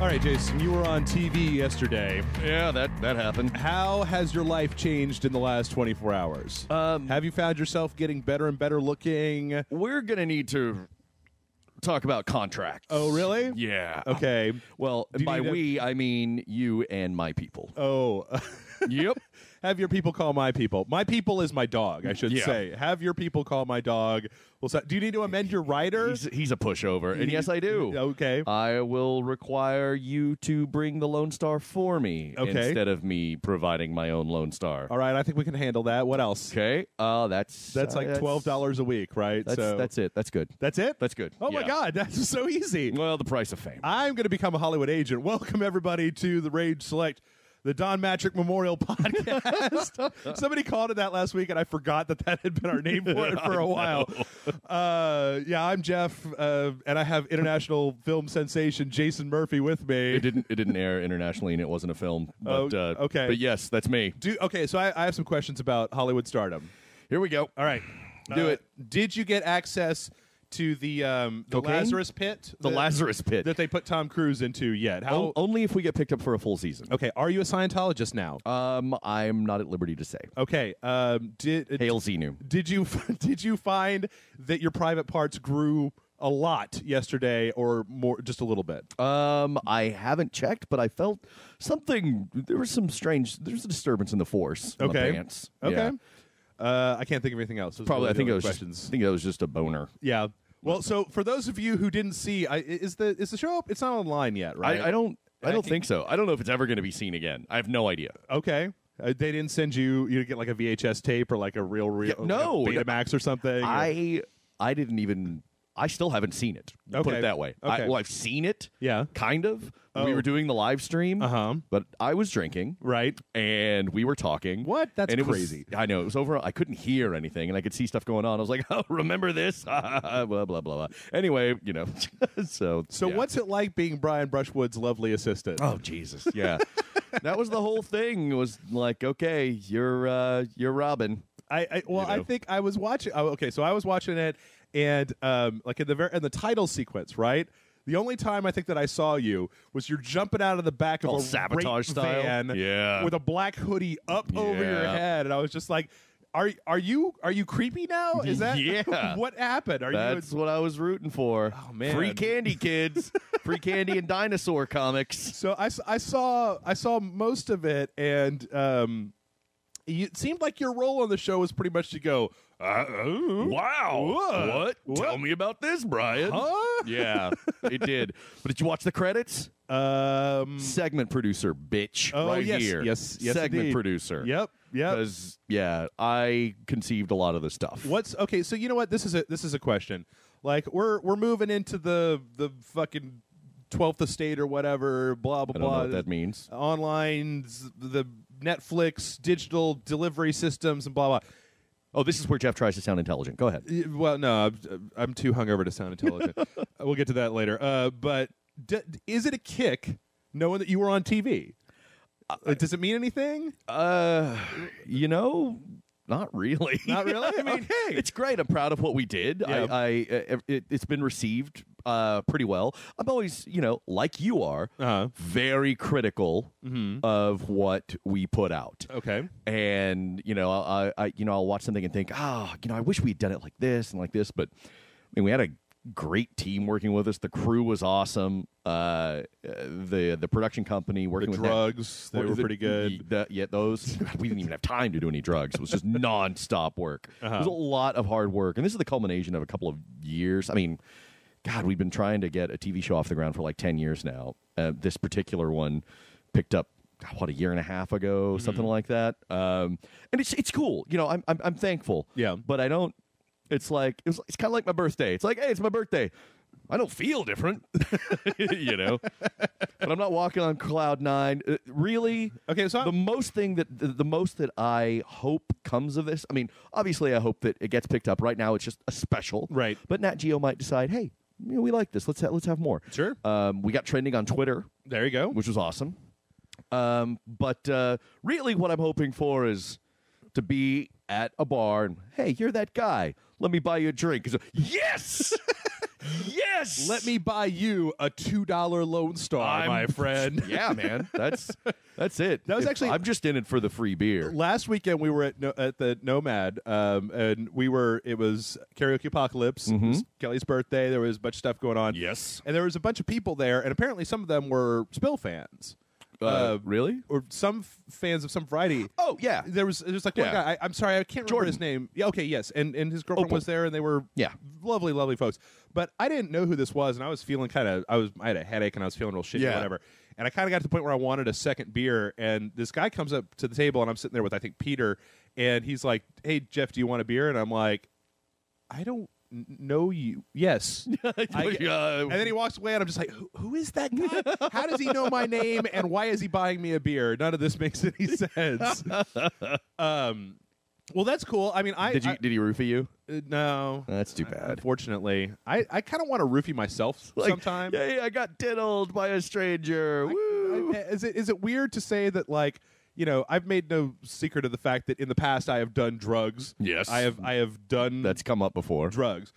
All right, Jason, you were on TV yesterday. Yeah, that happened. How has your life changed in the last 24 hours? Have you found yourself getting better and better looking? We're going to need to talk about contracts. Oh, really? Yeah. Okay. Well, by we, I mean you and my people. Oh. Yep. Have your people call my people. My people is my dog, I should say. Have your people call my dog. Well, so, do you need to amend your rider? He's a pushover, and yes, I do. Okay. I will require you to bring the Lone Star for me instead of me providing my own Lone Star. All right, I think we can handle that. What else? Okay. That's like $12 a week, right? That's it. That's good. That's it? That's good. Oh, my God. That's so easy. Well, the price of fame. I'm going to become a Hollywood agent. Welcome, everybody, to the Rage Select, the Don Matrick Memorial Podcast. Somebody called it that last week, and I forgot that had been our name for it for a while. Yeah, I'm Jeff, and I have international film sensation Jason Murphy with me. It didn't air internationally, and it wasn't a film. But, okay. But yes, that's me. Okay, so I have some questions about Hollywood stardom. Here we go. All right. Do it. Did you get access to the Lazarus Pit? The Lazarus Pit. That they put Tom Cruise into yet? Only if we get picked up for a full season. Okay. Are you a Scientologist now? I'm not at liberty to say. Okay. Hail Xenu. Did you find that your private parts grew a lot yesterday, or more, just a little bit? I haven't checked, but I felt something. There's a disturbance in the force. In my pants. Okay. Yeah. I can't think of anything else. I think it was just a boner. Yeah. Well, so for those of you who didn't see, is the show up? It's not online yet, right? I don't think so. I don't know if it's ever going to be seen again. I have no idea. Okay. They didn't send you to get like a VHS tape or like a real no Betamax or something. I didn't even. I still haven't seen it. Put it that way. Okay. I've seen it. Yeah. Kind of. Oh. We were doing the live stream. But I was drinking. Right. And we were talking. What? That's crazy. I know. It was over. I couldn't hear anything, and I could see stuff going on. I was like, oh, remember this? blah, blah, blah, blah. Anyway, So yeah. What's it like being Brian Brushwood's lovely assistant? Oh, Jesus. Yeah. That was the whole thing. It was like, okay, you're Robin. I think I was watching. So I was watching it, and like in the title sequence, right? The only time I think that I saw you was you're jumping out of the back of a sabotage style van, with a black hoodie up over your head, and I was just like, "Are you creepy now? Is that what happened? That's what I was rooting for. Oh man, free candy, kids, free candy and dinosaur comics." So I saw most of it, and it seemed like your role on the show was pretty much to go, wow, what? Tell me about this, Brian. Huh? Yeah, it did. But did you watch the credits? Segment producer, bitch. Here. Yes, segment indeed. Producer. Yep. Because I conceived a lot of the stuff. Okay? So you know what? This is a question. Like we're moving into the fucking 12th estate or whatever. Blah blah blah. I don't know what that means. Online, the Netflix digital delivery systems and blah blah. Oh, this is where Jeff tries to sound intelligent. Go ahead. Well, no, I'm too hungover to sound intelligent. We'll get to that later. But is it a kick knowing that you were on TV? Does it mean anything? Not really. Not really? I mean, it's great. I'm proud of what we did. Yeah. It's been received pretty well. I'm always, like you are, very critical of what we put out. Okay. And, I'll watch something and think, I wish we'd done it like this and like this. But, I mean, we had a great team working with us. The crew was awesome. The production company working with drugs, they were pretty good. Those we didn't even have time to do any drugs. It was just nonstop work. It was a lot of hard work, and this is the culmination of a couple of years. I mean, God, we've been trying to get a TV show off the ground for like 10 years now. This particular one picked up a year and a half ago, something like that. And it's cool. I'm thankful. Yeah, but I don't. It's like it's kind of like my birthday. It's like, hey, it's my birthday. I don't feel different, But I'm not walking on cloud nine. Really? Okay, so the most that I hope comes of this. I mean, obviously, I hope that it gets picked up. Right now, it's just a special, right? But Nat Geo might decide, hey, we like this. Let's have more. Sure. We got trending on Twitter. There you go, which was awesome. But really, what I'm hoping for is to be at a bar and, hey, you're that guy. Let me buy you a drink. Yes! Yes! Let me buy you a $2 Lone Star, my friend. Yeah, man. That's it. That was actually- I'm just in it for the free beer. Last weekend we were at the Nomad, and it was Karaoke Apocalypse. It was Kelly's birthday. There was a bunch of stuff going on. Yes. And there was a bunch of people there, and apparently some of them were Spill fans. Really? Or some fans of some variety. Oh, yeah. There was like one guy. I'm sorry, I can't remember his name. Yeah, okay, yes, and his girlfriend Opal. was there, and they were lovely, lovely folks. But I didn't know who this was, and I was feeling I had a headache, and I was feeling real shitty or whatever. And I kind of got to the point where I wanted a second beer, and this guy comes up to the table, and I'm sitting there with I think Peter, and he's like, "Hey Jeff, do you want a beer?" And I'm like, "I don't know you." Yes. And then he walks away, and I'm just like, who is that guy? How does he know my name, and why is he buying me a beer? None of this makes any sense. Well, that's cool. I mean, did he roofie you? No. That's too bad. Unfortunately. I kind of want to roofie myself sometime. Hey, I got diddled by a stranger. Woo! Is it weird to say that, like, you know, I've made no secret of the fact that in the past I have done drugs. Yes. I have done That's come up before. drugs.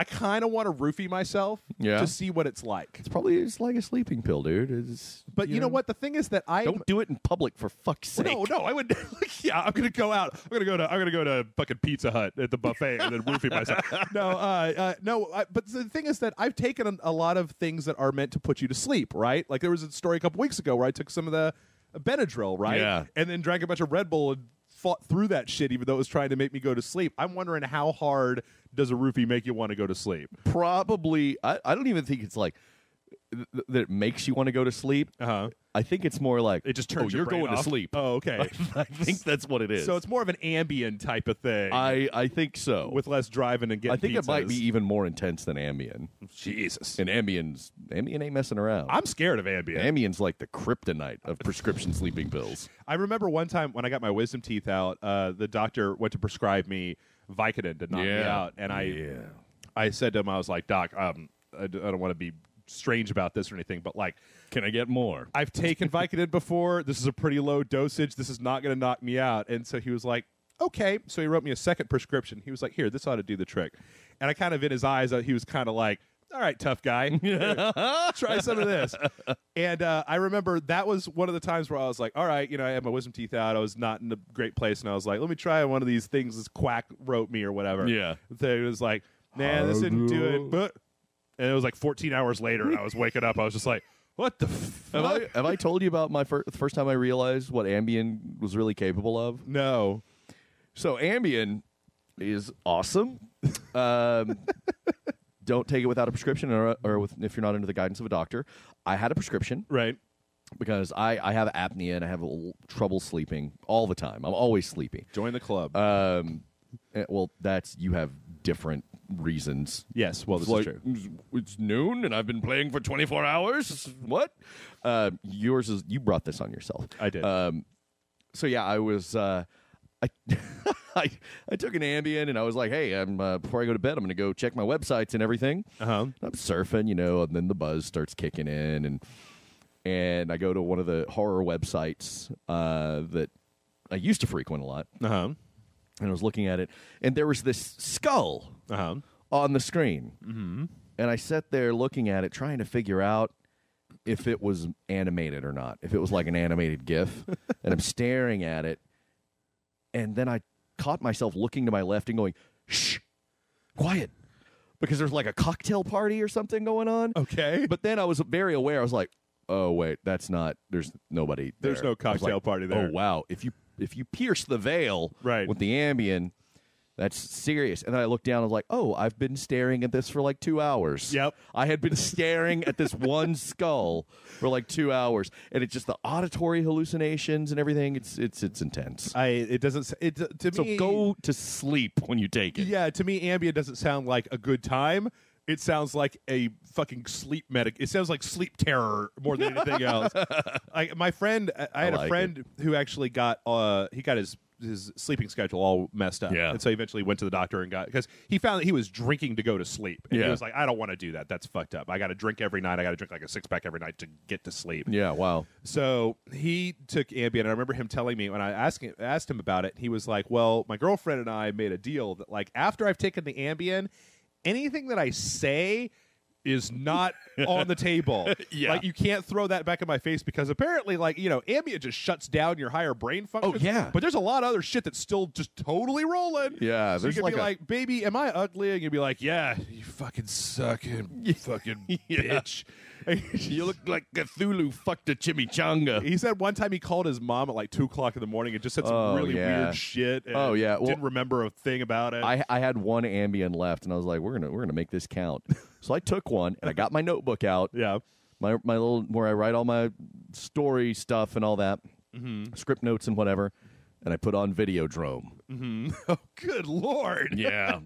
I kind of want to roofie myself to see what it's like. It's probably like a sleeping pill, dude. But you know what? The thing is that I don't do it in public for fuck's sake. No, I would. Yeah, I'm gonna go out. I'm gonna go to fucking Pizza Hut at the buffet and then roofie myself. No. But the thing is that I've taken a lot of things that are meant to put you to sleep, right? Like there was a story a couple weeks ago where I took some of the Benadryl, right? Yeah. And then drank a bunch of Red Bull and fought through that shit, even though it was trying to make me go to sleep. I'm wondering how hard does a roofie make you want to go to sleep? Probably. I don't even think it's like that it makes you want to go to sleep. I think it's more like it just turns you're your brain going off. to sleep. Oh, okay. I think that's what it is. So it's more of an Ambien type of thing. I think so. With less driving and getting I think pizzas. it might be even more intense than Ambian. Jesus. And Ambien ain't messing around. I'm scared of Ambien. Ambien's like the kryptonite of prescription sleeping pills. I remember one time when I got my wisdom teeth out, the doctor went to prescribe me Vicodin to knock me out, and I said to him, I was like, "Doc, I don't want to be strange about this or anything, but like, can I get more? I've taken Vicodin before. This is a pretty low dosage. This is not going to knock me out." And so he was like, "Okay." So he wrote me a second prescription. He was like, "Here, this ought to do the trick." And I kind of, in his eyes, he was kind of like, "All right, tough guy, try some of this." And I remember that was one of the times where I was like, all right, you know, I had my wisdom teeth out. I was not in a great place. And I was like, let me try one of these things this quack wrote me or whatever. Yeah. So it was like, man, this didn't do it. But and it was like 14 hours later, and I was waking up. I was just like, what the fuck? Have I told you about the first time I realized what Ambien was really capable of? No. So Ambien is awesome. Don't take it without a prescription or if you're not under the guidance of a doctor. I had a prescription. Right. Because I have apnea and I have trouble sleeping all the time. I'm always sleepy. Join the club. Well, you have different reasons. Yes, well, this is true. It's noon and I've been playing for 24 hours. What? Yours is, you brought this on yourself. I did. So yeah, I was, I took an Ambien and I was like, hey, before I go to bed, I'm going to go check my websites and everything. I'm surfing, and then the buzz starts kicking in and I go to one of the horror websites that I used to frequent a lot. And I was looking at it, and there was this skull on the screen. And I sat there looking at it, trying to figure out if it was animated or not, if it was like an animated GIF. And I'm staring at it, and then I caught myself looking to my left and going, shh, quiet. Because there's like a cocktail party or something going on. Okay. But then I was very aware. I was like, oh, wait, that's not, there's nobody there. There's no cocktail party there. Oh, wow. If you pierce the veil with the Ambien, that's serious. And then I looked down and was like, oh, I've been staring at this for like 2 hours. Yep. I had been staring at this one skull for like 2 hours. And it's just the auditory hallucinations and everything. It's intense. It doesn't, to me. So go to sleep when you take it. Yeah, to me, Ambien doesn't sound like a good time. It sounds like a fucking sleep medic. It sounds like sleep terror more than anything else. My friend, I had a friend who actually got his sleeping schedule all messed up. Yeah. And so he eventually went to the doctor and because he found that he was drinking to go to sleep. And he was like, I don't want to do that. That's fucked up. I got to drink every night. I got to drink like a 6-pack every night to get to sleep. Yeah, wow. So he took Ambien, and I remember him telling me when I asked him about it, he was like, well, my girlfriend and I made a deal that like after I've taken the Ambien, anything that I say is not on the table. Yeah. Like, you can't throw that back in my face because apparently, like, Ambient just shuts down your higher brain function. Oh, yeah. But there's a lot of other shit that's still just totally rolling. Yeah. So you There's can like be like, baby, am I ugly? And you'd be like, yeah, you fucking suck, fucking bitch. you look like Cthulhu fucked a chimichanga. He said one time he called his mom at like 2 o'clock in the morning and just said some really weird shit. And didn't remember a thing about it. I had one Ambian left, and I was like, we're gonna make this count. So I took one, and I got my notebook out. Yeah. My little, where I write all my story stuff and all that, script notes and whatever, and I put on Videodrome. Oh, good Lord. Yeah.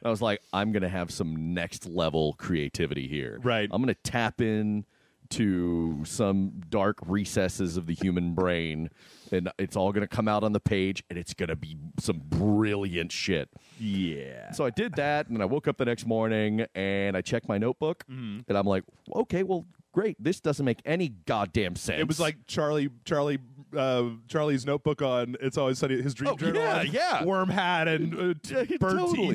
I was like, I'm going to have some next level creativity here. Right. I'm going to tap in to some dark recesses of the human brain, and it's all going to come out on the page, and it's going to be some brilliant shit. Yeah. So I did that, and then I woke up the next morning, and I checked my notebook, and I'm like, okay, well, great. This doesn't make any goddamn sense. It was like Charlie's notebook on It's Always Sunny, his dream journal. Yeah. Worm hat and bird teeth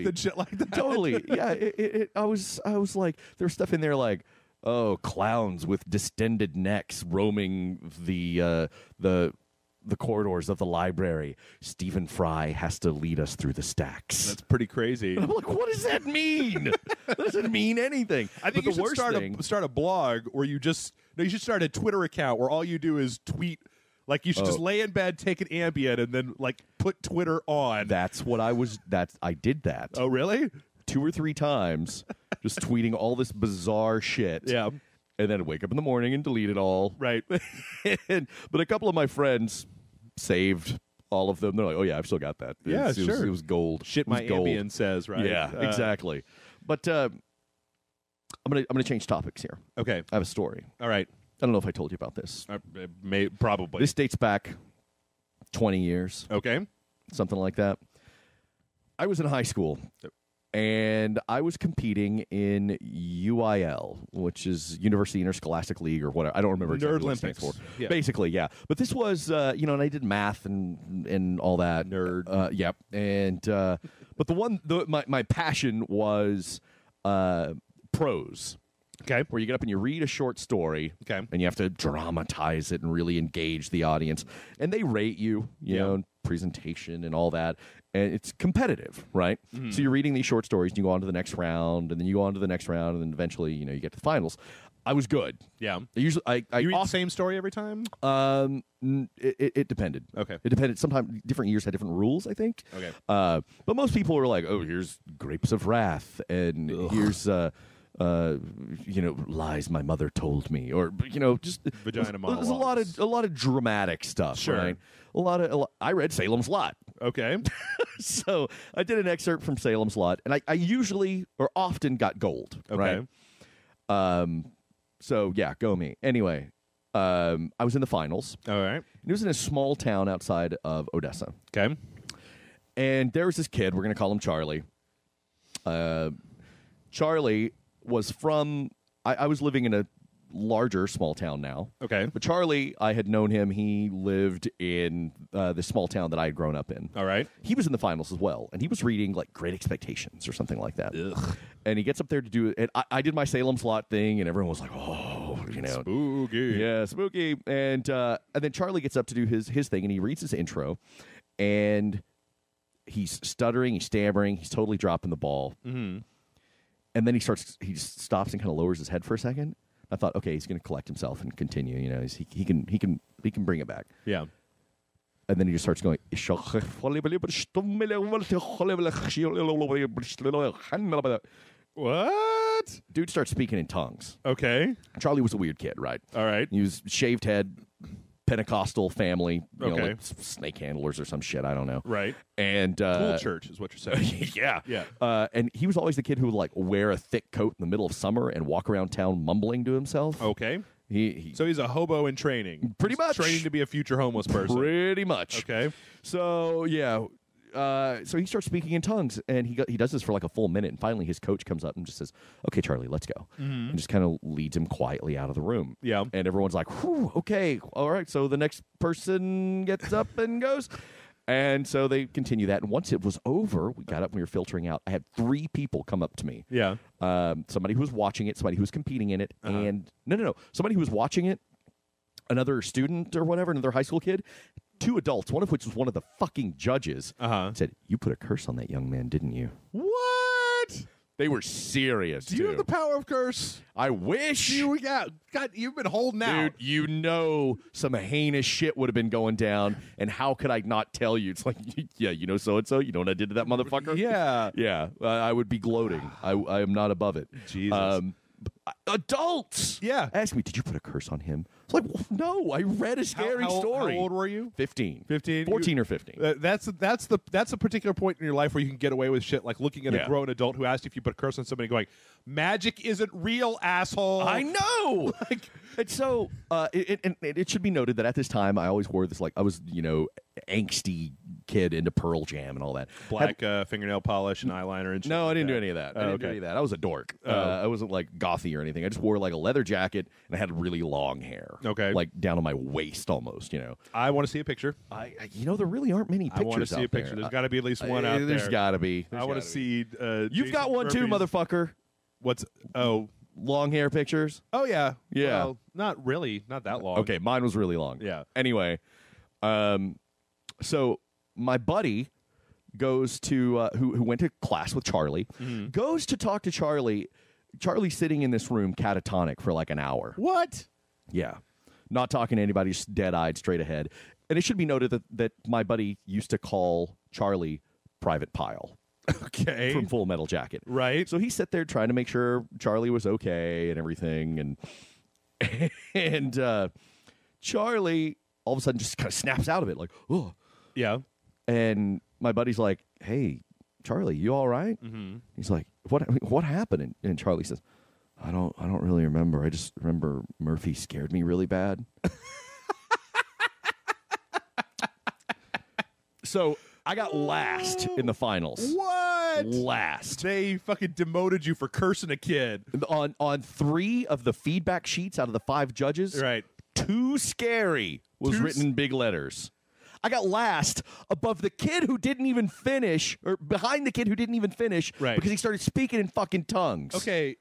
and shit like that. Totally. Yeah. I was like, there was stuff in there like, oh, clowns with distended necks roaming the corridors of the library. Stephen Fry has to lead us through the stacks. That's pretty crazy. And I'm like, what does that mean? That doesn't mean anything. I think but you should start a blog where you should start a Twitter account where all you do is tweet. Like, you should just lay in bed, take an Ambien, and then, like, put Twitter on. I did that. Oh, really? 2 or 3 times, just tweeting all this bizarre shit. Yeah. And then I'd wake up in the morning and delete it all. Right. But a couple of my friends saved all of them. They're like, oh, yeah, I've still got that. Yeah, It was gold. Shit my gold. Ambien says, right? Yeah, exactly. But I'm gonna change topics here. Okay. I have a story. All right. I don't know if I told you about this. Probably. This dates back 20 years. Okay. Something like that. I was in high school, and I was competing in UIL, which is University Interscholastic League or whatever. I don't remember exactly what it stands for. Yeah. Basically, yeah. But this was, and I did math and all that. Nerd. Yep. And but my passion was prose. Okay. Where you get up and you read a short story, Okay. and you have to dramatize it and really engage the audience. And they rate you, you know, presentation and all that. And it's competitive, right? Mm-hmm. So you're reading these short stories, and you go on to the next round, and then you go on to the next round, and then eventually, you get to the finals. I was good. Yeah. You read the same story every time? It depended. Okay. It depended. Sometimes different years had different rules, I think. Okay. But most people were like, oh, here's Grapes of Wrath, and here's... lies my mother told me, or just vagina monologues. There's a lot of dramatic stuff. Sure. Right? I read Salem's Lot. Okay. So I did an excerpt from Salem's Lot, and I usually or often got gold. Okay. Right? So yeah, go me. Anyway, I was in the finals. All right. It was in a small town outside of Odessa. Okay. And there was this kid. We're going to call him Charlie. Charlie was from... I was living in a larger small town now. Okay. But Charlie, I had known him. He lived in the small town that I had grown up in. All right. He was in the finals as well, and he was reading like Great Expectations or something like that. Ugh. And he gets up there to do it. I did my Salem's Lot thing, and everyone was like, "Oh, spooky." Yeah, spooky. And then Charlie gets up to do his thing, and he reads his intro, and he's stuttering, he's stammering, he's totally dropping the ball. Mm-hmm. And then he stops and kind of lowers his head for a second. I thought, okay, he's going to collect himself and continue. He can bring it back. Yeah. And then he just starts going. What? Dude starts speaking in tongues. Okay. Charlie was a weird kid, right? All right. He was shaved head, Pentecostal family, okay. like snake handlers or some shit. I don't know. Right. And cool church is what you're saying. Yeah. Yeah. And he was always the kid who would like wear a thick coat in the middle of summer and walk around town mumbling to himself. Okay. So he's a hobo in training. Pretty much. Training to be a future homeless person. Pretty much. Okay. So, yeah. So he starts speaking in tongues, and he does this for like a full minute, and finally his coach comes up and just says, okay, Charlie, let's go. Mm-hmm. And just kind of leads him quietly out of the room. Yeah. And everyone's like, whew, okay, all right, so the next person gets up and goes. And so they continue that. And once it was over, we got up and we were filtering out. I had 3 people come up to me. Yeah. Somebody who was watching it, somebody who was competing in it, and no. Somebody who was watching it, another student or whatever, another high school kid, 2 adults, one of which was one of the fucking judges, said, "You put a curse on that young man, didn't you?" What? They were serious. Do you have the power of curse? I wish. God, you've been holding out. Dude, you know some heinous shit would have been going down, and how could I not tell you? It's like, yeah, you know so-and-so? You know what I did to that motherfucker? Yeah. Yeah, I would be gloating. I am not above it. Jesus. Adults! Yeah. Ask me, did you put a curse on him? It's like, well, no, I read a scary story. How old were you? 15. 15? 14 or 15. That's a particular point in your life where you can get away with shit, like looking at a grown adult who asked if you put a curse on somebody going, magic isn't real, asshole. I know! And so, it should be noted that at this time, I always wore this, like, I was, angsty kid into Pearl Jam and all that. Black fingernail polish and eyeliner and shit. No, I didn't like do any of that. Oh, I didn't do any of that. I was a dork. I wasn't, like, gothy or anything. I just wore, like, a leather jacket, and I had really long hair. Okay. Like, down to my waist almost, I want to see a picture. There really aren't many pictures I want to see a picture. there. There's got to be at least one out there. There's got to be. I want to see You've Jason got one too, Murphy's- motherfucker. Oh, Long hair pictures? Oh, yeah. Yeah. Well, not really. Not that long. Okay, mine was really long. Yeah. Anyway, so my buddy goes to who went to class with Charlie, goes to talk to Charlie. Charlie's sitting in this room catatonic for like an hour. What? Yeah. Not talking to anybody, just dead-eyed, straight ahead. And it should be noted that my buddy used to call Charlie Private Pile. Okay. From Full Metal Jacket. Right. So he sat there trying to make sure Charlie was okay and everything. And Charlie all of a sudden just kind of snaps out of it like, oh. Yeah. And my buddy's like, hey, Charlie, you all right? Mm-hmm. He's like, what happened? And Charlie says, I don't really remember. I just remember Murphy scared me really bad. So I got last in the finals. What? Last. They fucking demoted you for cursing a kid. On 3 of the feedback sheets out of the 5 judges, Right. Too scary was written in big letters. I got last above the kid who didn't even finish, or behind the kid who didn't even finish, Right. because he started speaking in fucking tongues. Okay,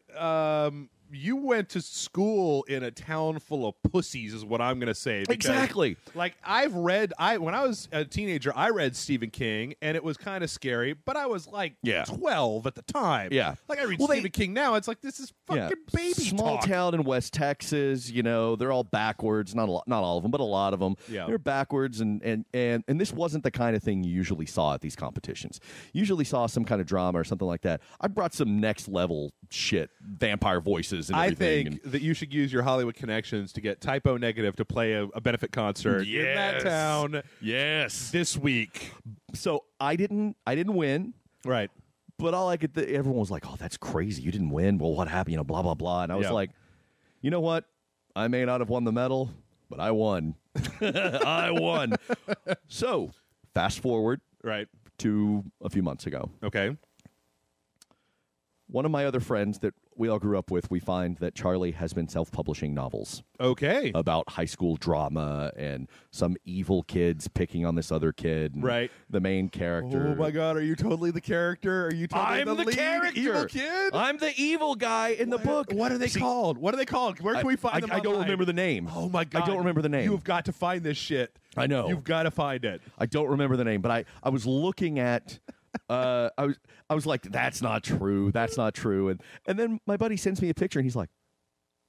you went to school in a town full of pussies is what I'm going to say. Because, Exactly. Like, when I was a teenager, I read Stephen King, and it was kind of scary, but I was like 12 at the time. Yeah. Like, I read Stephen King now, it's like, this is fucking baby Small talk. town in West Texas, they're all backwards. Not all of them, but a lot of them. Yeah. They're backwards, and this wasn't the kind of thing you usually saw at these competitions. Usually saw some kind of drama or something like that. I brought some next level shit, vampire voices and I everything. think that you should use your Hollywood connections to get Typo Negative to play a benefit concert in that town. Yes. This week. So I didn't win. Right. But all I could, everyone was like, "Oh, that's crazy! You didn't win. Well, what happened? Blah blah blah." And I was like, "You know what? I may not have won the medal, but I won. I won." So fast forward, to a few months ago. Okay. One of my other friends that we all grew up with, we find that Charlie has been self-publishing novels. Okay. About high school drama and some evil kids picking on this other kid. And the main character. Oh my God! Are you totally the character? Are you totally I'm the lead character. evil kid? I'm the evil guy in the book. What are they called? What are they called? Where can we find them? I don't online? remember the name. Oh my God! I don't remember the name. You've got to find this shit. I know. You've got to find it. I don't remember the name, but I was looking at. I was like, that's not true. That's not true. And then my buddy sends me a picture, and he's like,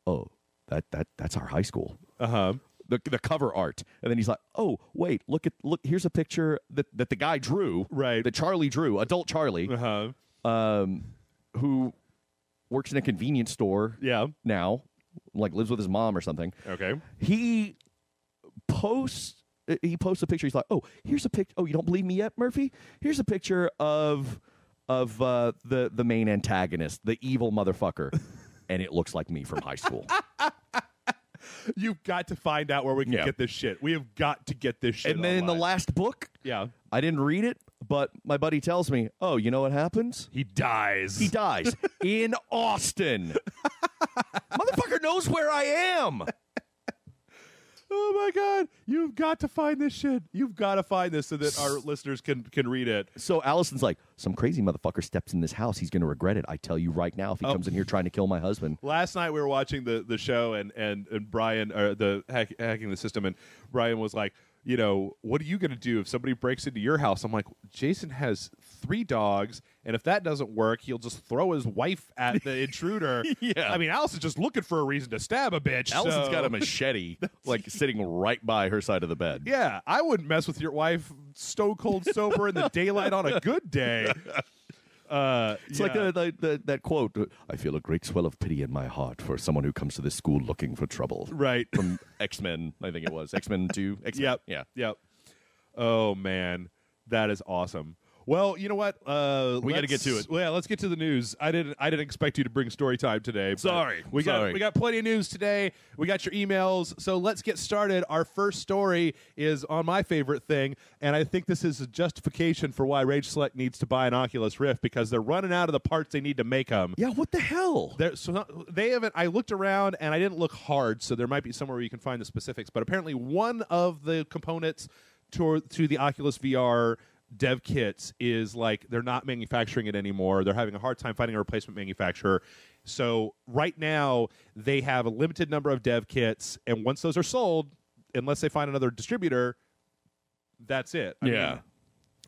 oh, that's our high school. The cover art. And then he's like, oh, wait, look, here's a picture that the guy drew. Right. That Charlie drew, adult Charlie. Who works in a convenience store. Now, like lives with his mom or something. Okay. He posts a picture. He's like, "Oh, here's a picture. Oh, you don't believe me yet, Murphy? Here's a picture of the main antagonist, the evil motherfucker," and it looks like me from high school. You've got to find out where we can get this shit. We have got to get this shit. And then in the last book, I didn't read it, but my buddy tells me, "Oh, you know what happens? He dies. He dies in Austin. Motherfucker knows where I am." Oh my God! You've got to find this shit. You've got to find this so that our listeners can read it. So Allison's like, some crazy motherfucker steps in this house. He's going to regret it. I tell you right now, if he comes in here trying to kill my husband. Last night we were watching the show and Brian, or hacking the system, and Brian was like, you know, what are you going to do if somebody breaks into your house? I'm like, Jason has 3 dogs, and if that doesn't work, he'll just throw his wife at the intruder. Yeah. I mean, Allison's just looking for a reason to stab a bitch. Allison's got a machete, like sitting right by her side of the bed. Yeah, I wouldn't mess with your wife stone cold sober in the daylight on a good day. It's like that quote, I feel a great swell of pity in my heart for someone who comes to this school looking for trouble. Right. From X-Men, I think it was. X-Men 2? X-Men. Yep. Yep. Oh, man. That is awesome. Well, you know what? We got to get to it. Well, yeah, let's get to the news. I didn't expect you to bring story time today. Sorry. We got plenty of news today. We got your emails. So let's get started. Our first story is on my favorite thing, and I think this is a justification for why Rage Select needs to buy an Oculus Rift, because they're running out of the parts they need to make them. Yeah, what the hell? They haven't. I looked around and I didn't look hard, so there might be somewhere where you can find the specifics. But apparently, one of the components to the Oculus VR dev kits is like they're not manufacturing it anymore. They're having a hard time finding a replacement manufacturer. So right now they have a limited number of dev kits, and once those are sold, unless they find another distributor, that's it. I mean,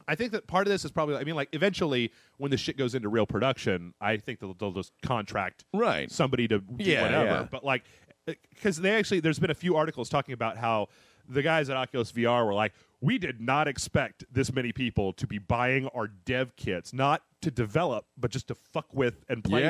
I think that part of this is probably, I mean, like eventually when the shit goes into real production, I think they'll just contract somebody to do whatever. Yeah. But like, because there's been a few articles talking about how the guys at Oculus VR were like, we did not expect this many people to be buying our dev kits, not to develop, but just to fuck with and play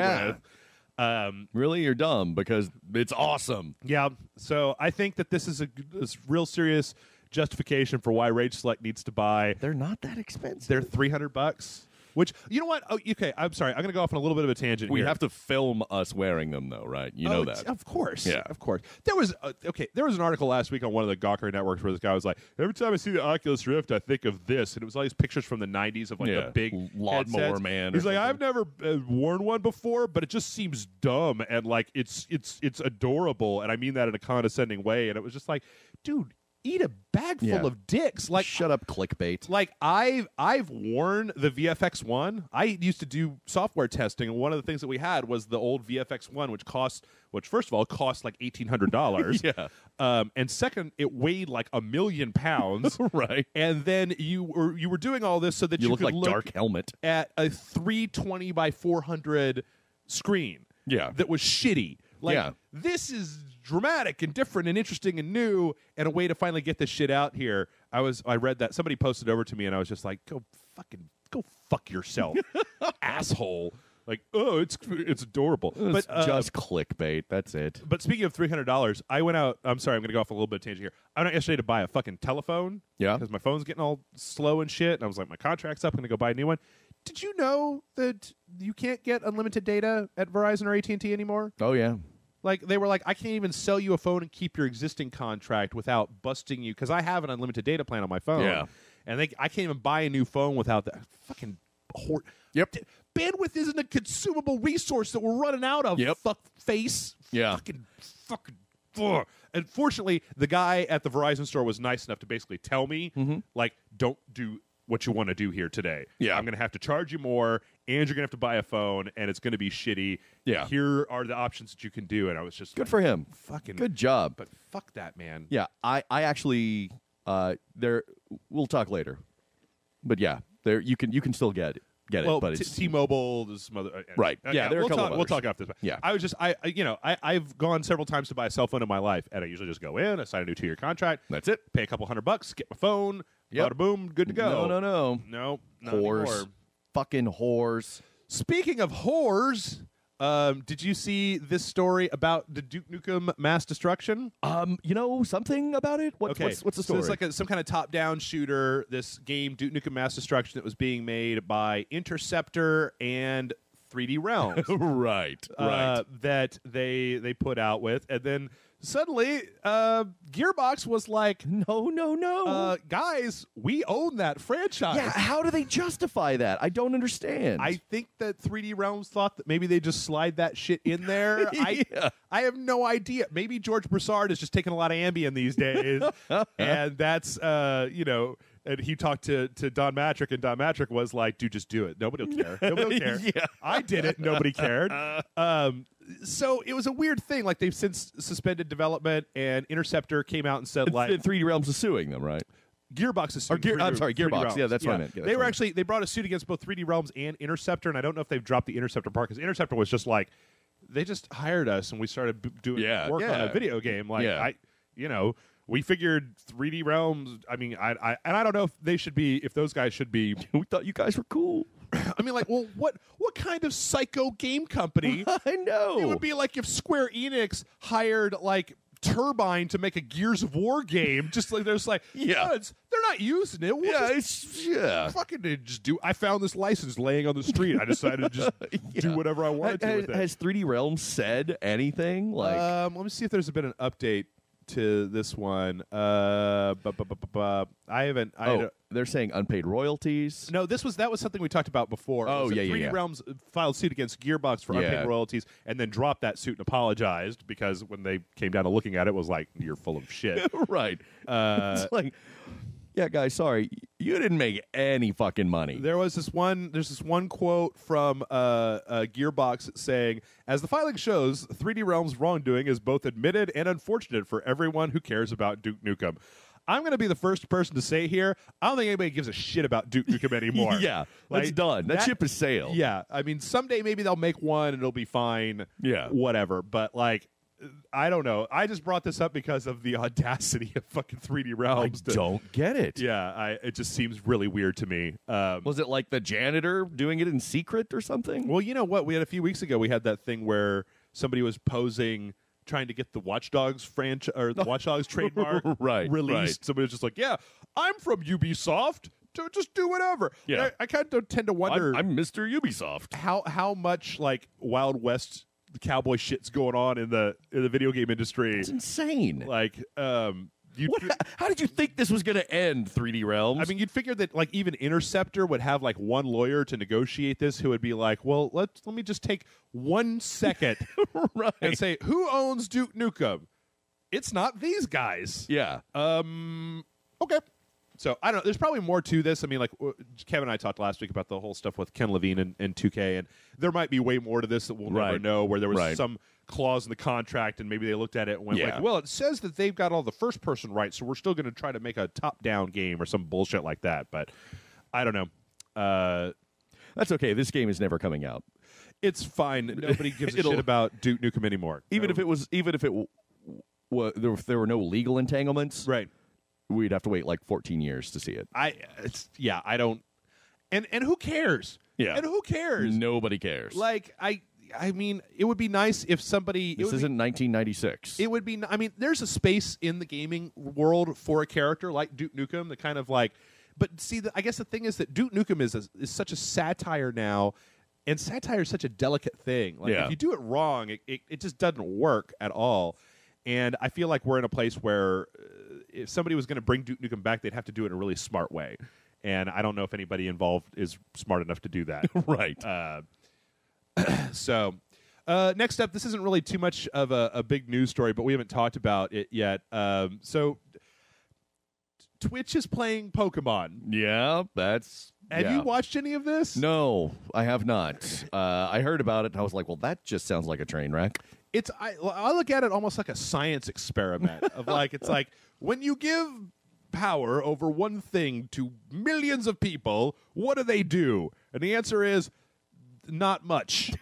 with. Really, you're dumb because it's awesome. Yeah. So I think that this is this real serious justification for why Rage Select needs to buy. They're not that expensive. They're $300. Which, you know what? Oh, okay, I'm sorry. I'm going to go off on a little bit of a tangent We here. have to film us wearing them, though, right? You know that. Of course. Yeah. Of course. There was an article last week on one of the Gawker networks where this guy was like, every time I see the Oculus Rift, I think of this. And it was all these pictures from the 90s of like the big lawnmower headsets. man. He's like, I've never worn one before, but it just seems dumb and like it's adorable. And I mean that in a condescending way. And it was just like, dude, eat a bag full of dicks. Like, shut up, clickbait. Like I've worn the VFX1. I used to do software testing, and one of the things that we had was the old VFX1, which first of all cost like $1,800. Yeah. And second, it weighed like 1,000,000 pounds. Right. And then you were doing all this so that you look could like Dark Helmet at a 320 by 400 screen. Yeah. That was shitty. Like, this is dramatic and different and interesting and new, and a way to finally get this shit out here. I read that somebody posted over to me, and I was just like, go fuck yourself, asshole. Like, oh, it's adorable. It's just clickbait. That's it. But speaking of $300, I went out. I'm sorry, I'm going to go off a little bit of tangent here. I went out yesterday to buy a fucking telephone. Yeah. Because my phone's getting all slow and shit, and I was like, my contract's up. I'm going to go buy a new one. Did you know that you can't get unlimited data at Verizon or AT&T anymore? Oh, yeah. Like, they were like, I can't even sell you a phone and keep your existing contract without busting you, because I have an unlimited data plan on my phone. Yeah. And I can't even buy a new phone without that fucking Yep. Bandwidth isn't a consumable resource that we're running out of. Yep. Fuck face. Yeah. Fucking. Ugh. And fortunately, the guy at the Verizon store was nice enough to basically tell me, like, don't do what you want to do here today. Yeah. I'm going to have to charge you more, and you're going to have to buy a phone, and it's going to be shitty. Yeah. Here are the options that you can do. And I was just Good like, for him. Fucking good job. But fuck that, man. Yeah, I actually we'll talk later. But yeah, there you can still get it. Well, but it's T-Mobile, this mother, right. Yeah, there are a couple of we'll talk after this. Yeah, I've gone several times to buy a cell phone in my life, and I usually just go in, I sign a new 2-year contract. That's it. Pay a couple $100, get my phone. Bada boom, good to go. No, no, not whores, anymore. Fucking whores. Speaking of whores. Did you see this story about the Duke Nukem mass destruction? You know something about it? What's the story? So it's like some kind of top-down shooter. This game, Duke Nukem Mass Destruction, that was being made by Interceptor and 3D Realms, right. that they put out with, and then suddenly Gearbox was like, no. guys, we own that franchise. Yeah, how do they justify that? I don't understand. I think that 3D Realms thought that maybe they just slide that shit in there. Yeah. I have no idea. Maybe George Broussard is just taking a lot of Ambien these days, and that's And he talked to Don Matrick, and Don Matrick was like, "Dude, just do it. Nobody will care. Nobody will care." Yeah. I did it. Nobody cared. So it was a weird thing. Like, they've since suspended development, and Interceptor came out and said, like, 3D Realms is suing them, right? Gearbox is suing. I'm sorry, 3D Gearbox. Realms. Yeah, that's what I meant. Yeah, they were actually, they brought a suit against both 3D Realms and Interceptor, and I don't know if they've dropped the Interceptor part, because Interceptor was just like, they just hired us and we started doing work on a video game. Like, we figured 3D Realms. I mean, I don't know if they should be, if those guys should be. We thought you guys were cool. I mean, like, well, what kind of psycho game company? I know. It would be like if Square Enix hired like Turbine to make a Gears of War game. Just like there's like, they're not using it. We'll fucking just do. I found this license laying on the street. I decided to just do whatever I wanted to with it. Has 3D Realms said anything? Like, let me see if there's been an update to this one. I haven't. They're saying unpaid royalties. No, that was something we talked about before. Oh, 3D Realms filed suit against Gearbox for unpaid royalties, and then dropped that suit and apologized because when they came down to looking at it, was like, "You're full of shit." Right. It's like, yeah, guys, sorry, you didn't make any fucking money. There's this one quote from Gearbox saying, "As the filing shows, 3D Realms' wrongdoing is both admitted and unfortunate for everyone who cares about Duke Nukem." I'm going to be the first person to say here, I don't think anybody gives a shit about Duke Nukem anymore. Yeah, like, that's done. That ship has sailed. Yeah, I mean, someday maybe they'll make one and it'll be fine. Yeah. Whatever. But, like, I don't know. I just brought this up because of the audacity of fucking 3D Realms. I don't get it. Yeah, it just seems really weird to me. Was it like the janitor doing it in secret or something? Well, you know what? We had a few weeks ago, we had that thing where somebody was posing, trying to get the Watch Dogs franchise or the Watch Dogs trademark released. Right. Somebody was just like, "Yeah, I'm from Ubisoft. To just do whatever." Yeah, I kind of tend to wonder. I'm Mr. Ubisoft. How much like Wild West cowboy shit's going on in the video game industry? It's insane. Like, how did you think this was going to end, 3D Realms? I mean, you'd figure that like even Interceptor would have like one lawyer to negotiate this, who would be like, "Well, let me just take 1 second and say, who owns Duke Nukem? It's not these guys." Yeah. Okay. So I don't know. There's probably more to this. I mean, like Kevin and I talked last week about the whole stuff with Ken Levine and 2K, and there might be way more to this that we'll never know. Where there was some clause in the contract, and maybe they looked at it and went like, "Well, it says that they've got all the first-person rights, so we're still going to try to make a top-down game or some bullshit like that." But I don't know. That's okay. This game is never coming out. It's fine. Nobody gives a shit about Duke Nukem anymore. Even if there were no legal entanglements, right? We'd have to wait like 14 years to see it. I don't. And who cares? Yeah. And who cares? Nobody cares. Like I mean, it would be nice if somebody. This isn't 1996. It would be. I mean, there's a space in the gaming world for a character like Duke Nukem, the kind of like. But see, I guess the thing is that Duke Nukem is such a satire now, and satire is such a delicate thing. Like if you do it wrong, it just doesn't work at all. And I feel like we're in a place where if somebody was going to bring Duke Nukem back, they'd have to do it in a really smart way. And I don't know if anybody involved is smart enough to do that. Right. So next up, this isn't really too much of a big news story, but we haven't talked about it yet. So Twitch is playing Pokemon. Yeah, Have you watched any of this? No, I have not. I heard about it, and I was like, well, that just sounds like a train wreck. I look at it almost like a science experiment of like, it's like when you give power over one thing to millions of people, what do? And the answer is not much.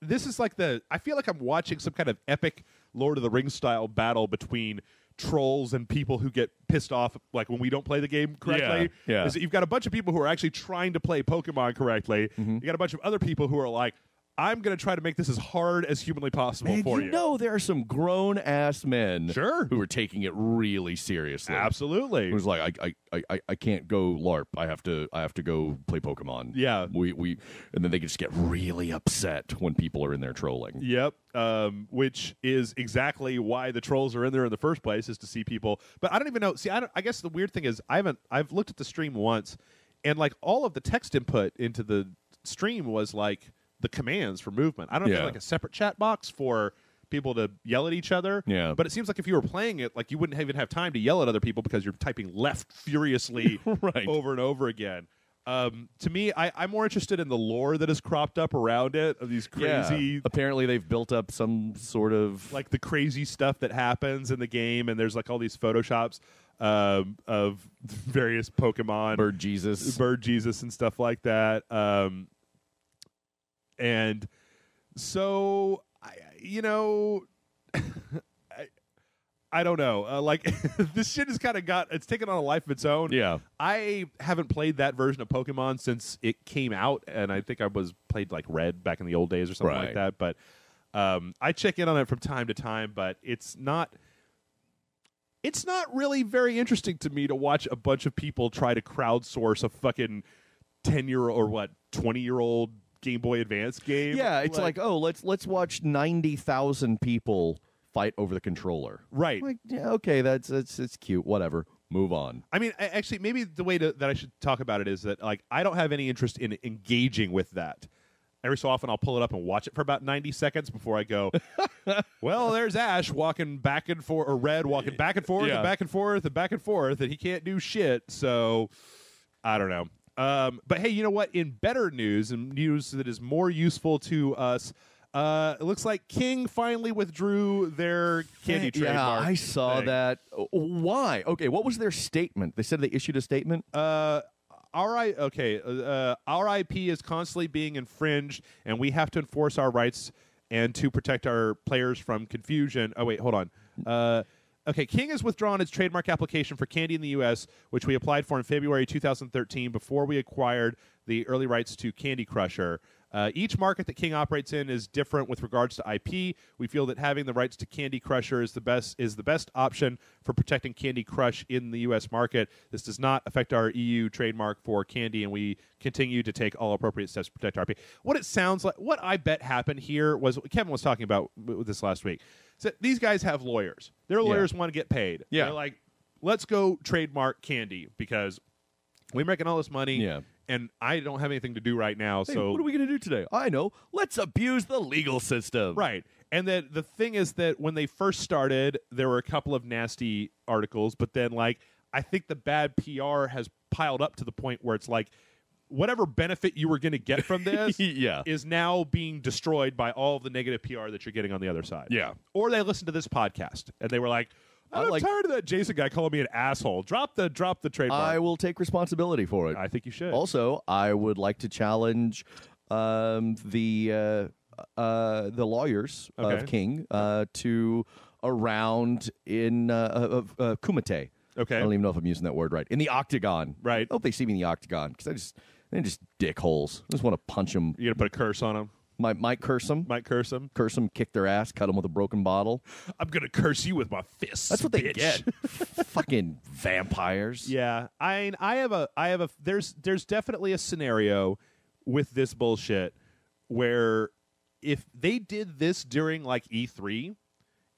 This is like I feel like I'm watching some kind of epic Lord of the Rings style battle between trolls and people who get pissed off like when we don't play the game correctly. Yeah. Is that you've got a bunch of people who are actually trying to play Pokemon correctly. Mm-hmm. You got a bunch of other people who are like, I'm going to try to make this as hard as humanly possible for you. You know, there are some grown-ass men Sure. who are taking it really seriously. Absolutely. Who's like, I can't go LARP. I have to go play Pokemon. Yeah. We and then they can just get really upset when people are in there trolling. Yep. Which is exactly why the trolls are in there in the first place, is to see people. But I don't even know. See, I guess the weird thing is I've looked at the stream once, and like all of the text input into the stream was like the commands for movement. I don't know if like a separate chat box for people to yell at each other. Yeah. But it seems like if you were playing it, like you wouldn't even have time to yell at other people because you're typing left furiously Right. over and over again. To me, I'm more interested in the lore that has cropped up around it, of these crazy... Yeah. Apparently they've built up some sort of... like the crazy stuff that happens in the game, and there's like all these photoshops of various Pokemon. Bird Jesus and stuff like that. And so, I don't know. Like, this shit has kind of it's taken on a life of its own. Yeah. I haven't played that version of Pokemon since it came out, and I think I played like Red back in the old days or something like that. But I check in on it from time to time, but it's not really very interesting to me to watch a bunch of people try to crowdsource a fucking 10-year-old or 20-year-old Game Boy Advance game. Yeah, it's like oh, let's watch 90,000 people fight over the controller. Right. Like, yeah, okay, it's cute. Whatever. Move on. I mean, actually, maybe the way that I should talk about it is that like I don't have any interest in engaging with that. Every so often, I'll pull it up and watch it for about 90 seconds before I go, well, there's Ash walking back and forth, or Red walking back and forth and back and forth and back and forth, and he can't do shit. So, I don't know. But hey, you know what? In better news, and news that is more useful to us, it looks like King finally withdrew their candy trademark. Yeah, I saw that. Why? Okay, what was their statement? They said they issued a statement? Our IP is constantly being infringed, and we have to enforce our rights and to protect our players from confusion. Oh, wait, hold on. Okay, King has withdrawn its trademark application for candy in the U.S., which we applied for in February 2013 before we acquired the early rights to Candy Crusher. Each market that King operates in is different with regards to IP. We feel that having the rights to Candy Crusher is the best option for protecting Candy Crush in the U.S. market. This does not affect our EU trademark for candy, and we continue to take all appropriate steps to protect our IP. What it sounds like, what I bet happened here was Kevin was talking about this last week. So these guys have lawyers. Their lawyers want to get paid. Yeah. They're like, let's go trademark candy because we're making all this money. Yeah. And I don't have anything to do right now. Hey, so what are we going to do today? I know. Let's abuse the legal system. Right. And then the thing is that when they first started, there were a couple of nasty articles, but then like I think the bad PR has piled up to the point where it's like whatever benefit you were going to get from this is now being destroyed by all of the negative PR that you're getting on the other side. Yeah. Or they listened to this podcast and they were like, I'm tired of that Jason guy calling me an asshole. Drop the trademark. I will take responsibility for it. I think you should. Also, I would like to challenge the lawyers of King to a round in Kumite. Okay. I don't even know if I'm using that word right. In the octagon. Right. I hope they see me in the octagon because they're just dickholes. I just want to punch them. You're going to put a curse on them? Might curse them. Might curse them. Curse them, kick their ass, cut them with a broken bottle. I'm going to curse you with my fists. That's what they bitch. get. Fucking vampires. Yeah. There's definitely a scenario with this bullshit where if they did this during like E3,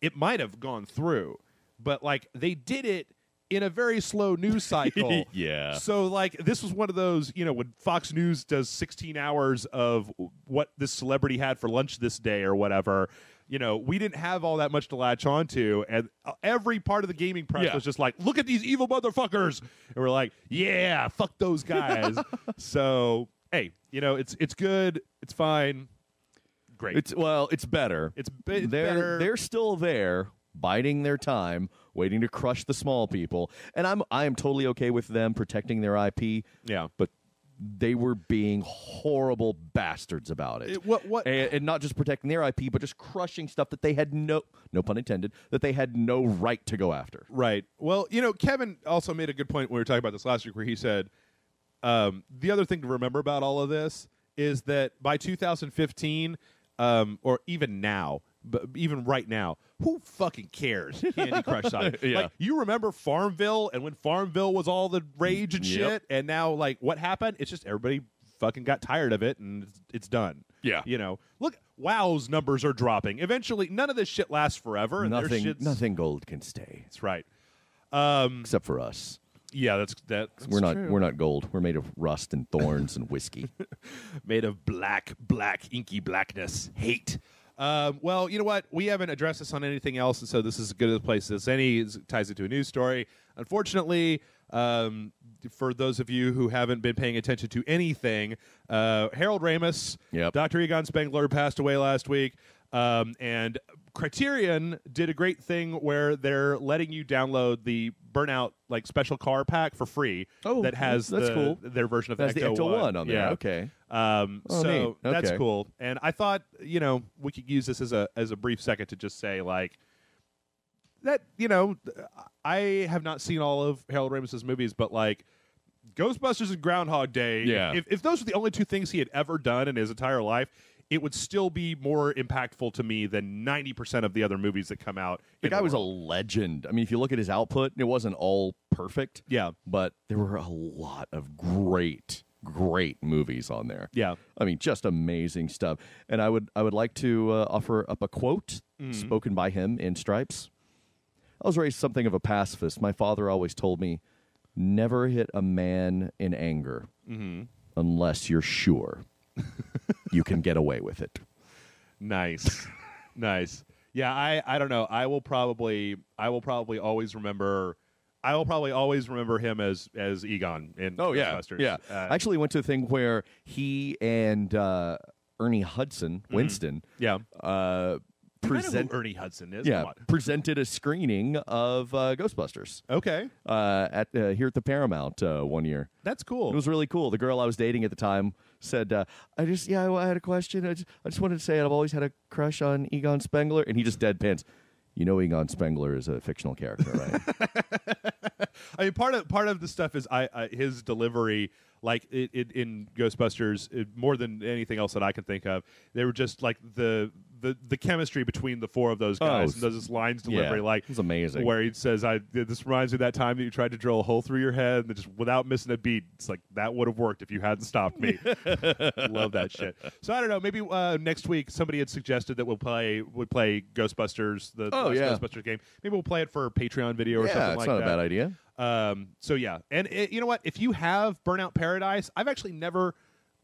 it might have gone through. But like they did it in a very slow news cycle. Yeah. So, like, this was one of those, when Fox News does 16 hours of what this celebrity had for lunch this day or whatever, we didn't have all that much to latch onto. And every part of the gaming press was just like, look at these evil motherfuckers. And we're like, yeah, fuck those guys. So, hey, it's good. It's fine. Great. It's better. It's better. They're still there, biding their time, waiting to crush the small people, and I am totally okay with them protecting their IP. Yeah, but they were being horrible bastards about it. And not just protecting their IP, but just crushing stuff that they had no pun intended, that they had no right to go after. Right. Well, Kevin also made a good point when we were talking about this last week, where he said the other thing to remember about all of this is that by 2015, or even now, but even right now, who fucking cares? Candy Crush Saga. Yeah. Like, you remember Farmville, and when Farmville was all the rage and shit, and now, like, what happened? It's just everybody fucking got tired of it, and it's done. Yeah. You know, look, WoW's numbers are dropping. Eventually, none of this shit lasts forever. And Nothing gold can stay. That's right. Except for us. Yeah, that's we're not true. we're not gold. We're made of rust and thorns and whiskey. Made of black, inky blackness, hate. Well, you know what? We haven't addressed this on anything else, and so this is as good a place as any. It ties into a news story. Unfortunately, for those of you who haven't been paying attention to anything, Harold Ramis, Dr. Egon Spengler passed away last week, and Criterion did a great thing where they're letting you download the Burnout like special car pack for free. Oh, that has cool. Their version of That's the Ecto 1 on there. Yeah. Okay. So that's Okay. cool. And I thought, you know, we could use this as a brief second to just say, like, that, you know, I have not seen all of Harold Ramis's movies, but like Ghostbusters and Groundhog Day, if those were the only two things he had ever done in his entire life, it would still be more impactful to me than 90% of the other movies that come out. The guy was a legend. I mean, if you look at his output, it wasn't all perfect. Yeah. But there were a lot of great movies on there. Yeah. I mean, just amazing stuff. And I would like to offer up a quote spoken by him in Stripes. I was raised something of a pacifist. My father always told me, never hit a man in anger unless you're sure you can get away with it. Nice. Nice. Yeah, I don't know. I will probably always remember him as Egon in Ghostbusters. Yeah. I actually went to a thing where he and Ernie Hudson, Winston, Ernie Hudson is. presented a screening of Ghostbusters. Okay. At here at the Paramount one year. That's cool. It was really cool. The girl I was dating at the time said, I had a question. I just wanted to say I've always had a crush on Egon Spengler. And he just deadpans, you know Egon Spengler is a fictional character, right? I mean, part of the stuff is his delivery, like in Ghostbusters, more than anything else that I can think of. They were just like the chemistry between the four of those guys, and does this lines delivery, like it's amazing. Where he says, "This reminds me of that time that you tried to drill a hole through your head, and just without missing a beat." It's like that would have worked if you hadn't stopped me. Love that shit. So I don't know. Maybe next week somebody had suggested that would play Ghostbusters, the last Ghostbusters game. Maybe we'll play it for a Patreon video or something like that. Yeah, it's not a bad idea. So yeah, and you know what? If you have Burnout Paradise, I've actually never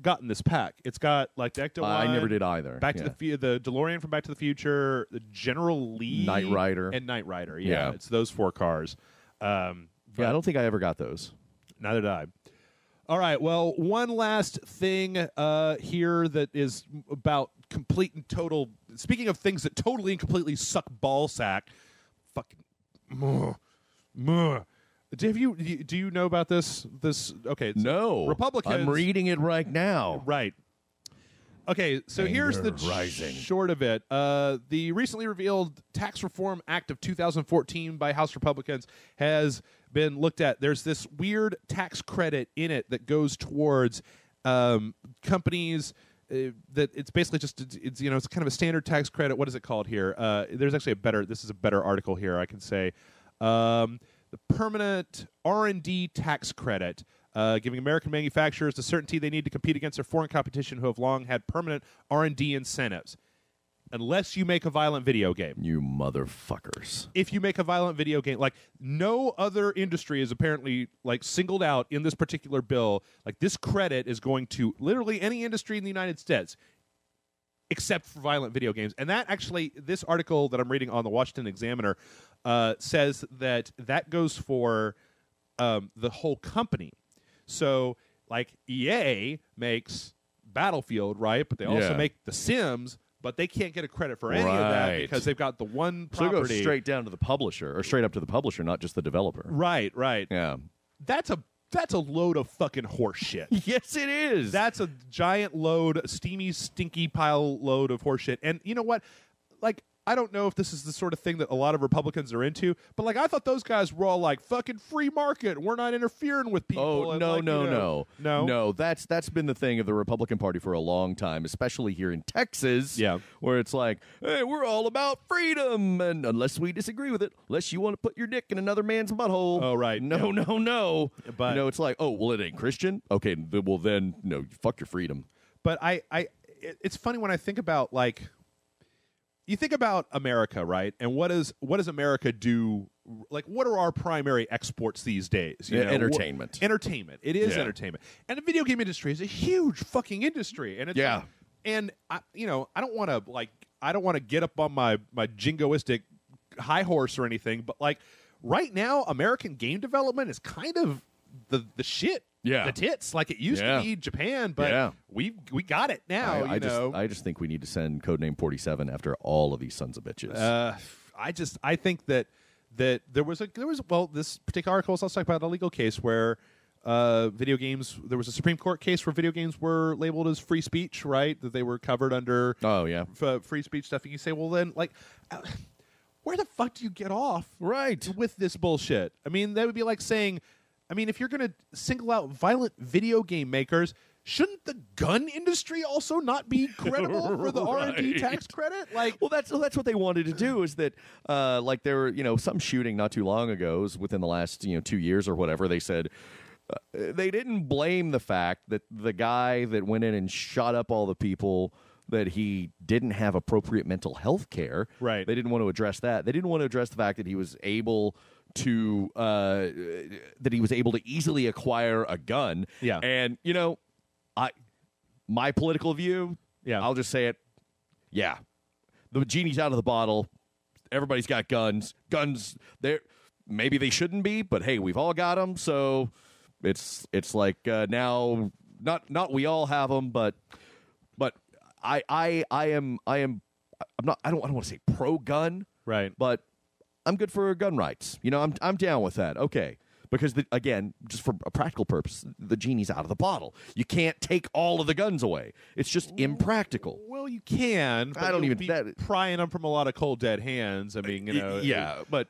gotten this pack. It's got like the Ecto 1. I never did either. Back to the DeLorean from Back to the Future, the General Lee, Knight Rider, and Knight Rider. Yeah, it's those four cars. I don't think I ever got those. Neither did I. All right. Well, one last thing here that is about complete and total. Speaking of things that totally and completely suck ball sack, fucking. Do you know about this? Okay. No. Republicans. I'm reading it right now. Right. Okay, so here's the short of it. The recently revealed Tax Reform Act of 2014 by House Republicans has been looked at. There's this weird tax credit in it that goes towards companies that it's basically just it's kind of a standard tax credit. What is it called here? There's actually this is a better article here, I can say. The permanent R&D tax credit, giving American manufacturers the certainty they need to compete against their foreign competition who have long had permanent R&D incentives. Unless you make a violent video game. You motherfuckers. If you make a violent video game, like no other industry is apparently like singled out in this particular bill. Like this credit is going to literally any industry in the United States except for violent video games. And that actually, this article that I'm reading on the Washington Examiner says that goes for the whole company. So, like, EA makes Battlefield, right? But they also make The Sims, but they can't get a credit for any of that because they've got the one property. So it goes straight down to the publisher, or straight up to the publisher, not just the developer. Right. Yeah. That's a load of fucking horse shit. Yes, it is. That's a giant load, steamy, stinky pile load of horse shit. And you know what? Like, I don't know if this is the sort of thing that a lot of Republicans are into, but like I thought those guys were all like fucking free market. We're not interfering with people. Oh, and, no, like, no. That's been the thing of the Republican Party for a long time, especially here in Texas. Yeah. Where it's like, hey, we're all about freedom, and unless we disagree with it, unless you want to put your dick in another man's butthole. Oh, right. No. But it's like, oh, well, it ain't Christian. Okay, well then, no, fuck your freedom. But it's funny when I think about like, you think about America, right? And what does America do? Like, what are our primary exports these days? You know? Entertainment. Entertainment. It is entertainment, and the video game industry is a huge fucking industry. And it's and I don't want to get up on my jingoistic high horse or anything, but like right now, American game development is kind of the shit. Yeah. The tits, like it used to be Japan, but we got it now. I just think we need to send Codename 47 after all of these sons of bitches. I think that there was this particular article was also talking about a legal case where video games, there was a Supreme Court case where video games were labeled as free speech, right? That they were covered under free speech stuff. And you say, well then, like, where the fuck do you get off with this bullshit? I mean, that would be like saying, if you're going to single out violent video game makers, shouldn't the gun industry also not be credible for the R&D tax credit? Like, well, that's what they wanted to do. Is that like there were some shooting not too long ago, within the last 2 years or whatever. They said they didn't blame the fact that the guy that went in and shot up all the people, that he didn't have appropriate mental health care. Right. They didn't want to address that. They didn't want to address the fact that he was able to easily acquire a gun. Yeah. And my political view, I'll just say it. Yeah. The genie's out of the bottle. Everybody's got guns. Guns, maybe they shouldn't be, but hey, we've all got them. So it's like now, not we all have them, but I don't want to say pro gun, right? But I'm good for gun rights. I'm down with that. Okay. Because, again, just for a practical purpose, the genie's out of the bottle. You can't take all of the guns away. It's just impractical. Well, you can. But I don't even be prying them from a lot of cold dead hands. I mean, yeah. But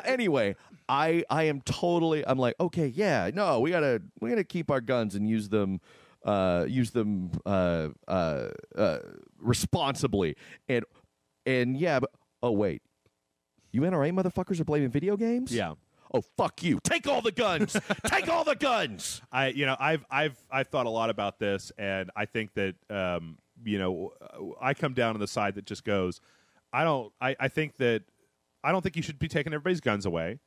anyway, I am totally. I'm like, okay, yeah, no, we gotta keep our guns and use them responsibly. And yeah, but oh wait, you NRA motherfuckers are blaming video games? Yeah. Oh, fuck you. Take all the guns. Take all the guns. I've thought a lot about this, and I think that I come down on the side that just goes, I don't think you should be taking everybody's guns away,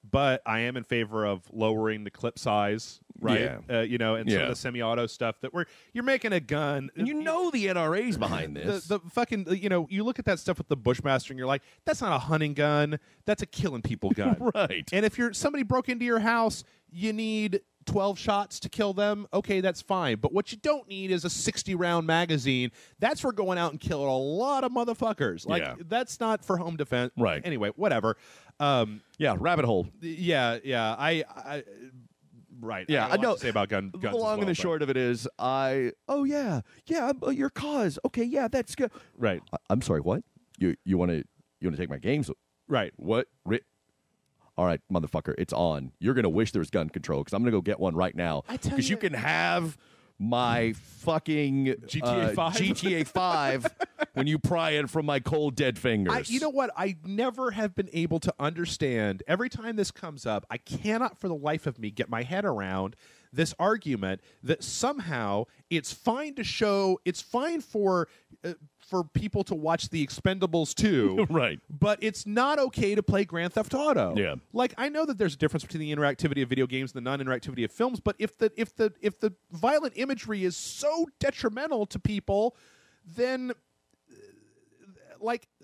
but I am in favor of lowering the clip size, right? Yeah. And some of the semi-auto stuff that you're making a gun. And the NRA's behind this. The fucking, you look at that stuff with the Bushmaster and you're like, that's not a hunting gun. That's a killing people gun. Right. And if somebody broke into your house, you need 12 shots to kill them. Okay, that's fine. But what you don't need is a 60-round magazine. That's for going out and killing a lot of motherfuckers. Like, that's not for home defense. Right. Anyway, whatever. Rabbit hole. Yeah. Right. Yeah, I know what to say about guns. The long and the short of it is, your cause. Okay, yeah, that's good. Right. I'm sorry. What? You want to take my games? Right. What? All right, motherfucker, it's on. You're gonna wish there was gun control because I'm gonna go get one right now. Because you can have my fucking GTA 5 when you pry it from my cold dead fingers. You know what? I never have been able to understand. Every time this comes up, I cannot for the life of me get my head around this argument that somehow it's fine for people to watch The Expendables 2, right? But it's not okay to play Grand Theft Auto. Yeah, like I know that there's a difference between the interactivity of video games and the non-interactivity of films, but if the violent imagery is so detrimental to people, then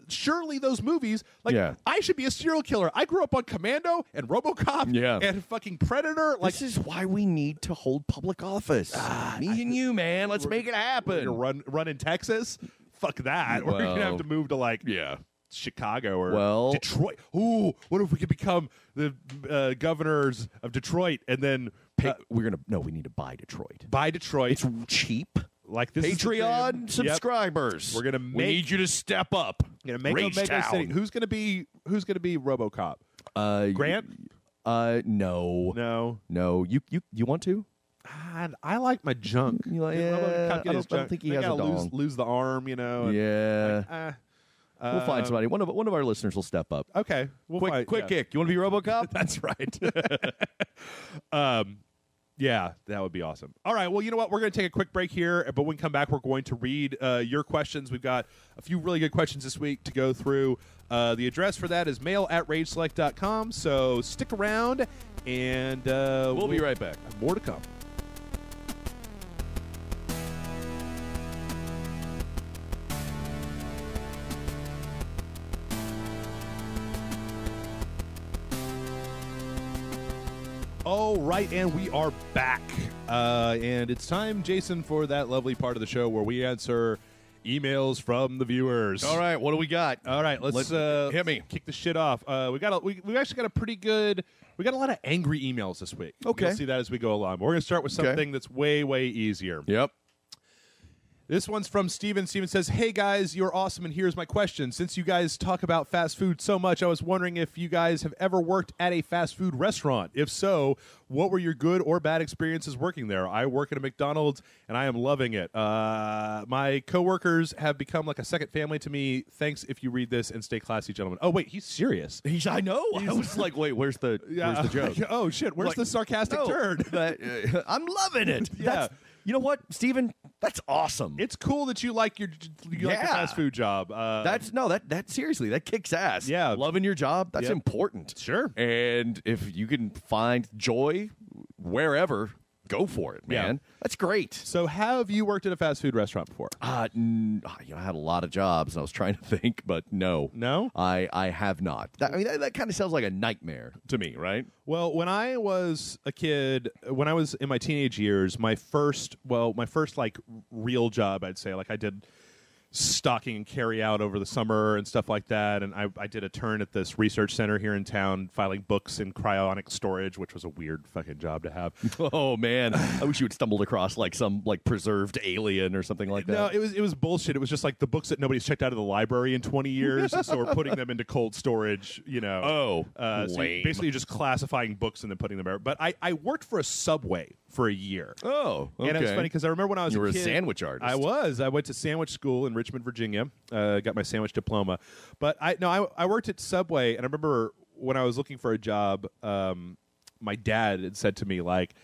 surely those movies, I should be a serial killer. I grew up on Commando and RoboCop and fucking Predator. This is why we need to hold public office. Me and you, man. Let's make it happen. Run in Texas? Fuck that. We're going to have to move to Chicago or Detroit. Ooh, what if we could become the governors of Detroit and then we need to buy Detroit. Buy Detroit. It's cheap. like this Patreon is the dream. subscribers. We're gonna we need you to step up. Gonna make Omega City. Who's gonna be RoboCop? Grant? No. You want to? I like my junk. I don't think he has a dong. Lose the arm, Yeah. We'll find somebody. One of our listeners will step up. Okay. Quick kick. You want to be RoboCop? That's right. Yeah, that would be awesome. All right, well, you know what? We're going to take a quick break here, but when we come back, we're going to read your questions. We've got a few really good questions this week to go through. The address for that is mail@rageselect.com, so stick around, and we'll be right back. More to come. All right, and we are back. And it's time, Jason, for that lovely part of the show where we answer emails from the viewers. All right, what do we got? All right, let's hit me. Kick the shit off. We've actually got a pretty good. We got a lot of angry emails this week. Okay, you'll see that as we go along. But we're going to start with something that's way easier. Yep. This one's from Steven. Steven says, "Hey guys, you're awesome, and here's my question. Since you guys talk about fast food so much, I was wondering if you guys have ever worked at a fast food restaurant. If so, what were your good or bad experiences working there? I work at a McDonald's, and I am loving it. My coworkers have become like a second family to me. Thanks if you read this, and stay classy, gentlemen." Oh, wait, he's serious. I know. I was like, wait, where's the joke? Oh, shit, where's the sarcastic turn? I'm loving it. Yeah. You know what, Steven? That's awesome. It's cool that you like your fast food job. That seriously, that kicks ass. Yeah, loving your job, that's important. Sure. And if you can find joy wherever, go for it, man. Yeah. That's great. So, have you worked at a fast food restaurant before? I had a lot of jobs, and I was trying to think, but no, I have not. That kind of sounds like a nightmare to me, right? Well, when I was a kid, when I was in my teenage years, my first like real job, I'd say, like I did stocking and carry out over the summer and stuff like that, and I did a turn at this research center here in town filing books in cryonic storage, which was a weird fucking job to have. Oh man, I wish you had stumbled across like some like preserved alien or something like that. No, it was bullshit. It was just like the books that nobody's checked out of the library in 20 years, so we're putting them into cold storage, lame. So basically you're just classifying books and then putting them there. But I worked for a Subway for a year. Oh, okay. And it was funny because I remember when I was a kid. You were a sandwich artist. I was. I went to sandwich school in Richmond, Virginia. Got my sandwich diploma. But I worked at Subway, and I remember when I was looking for a job, my dad had said to me, like,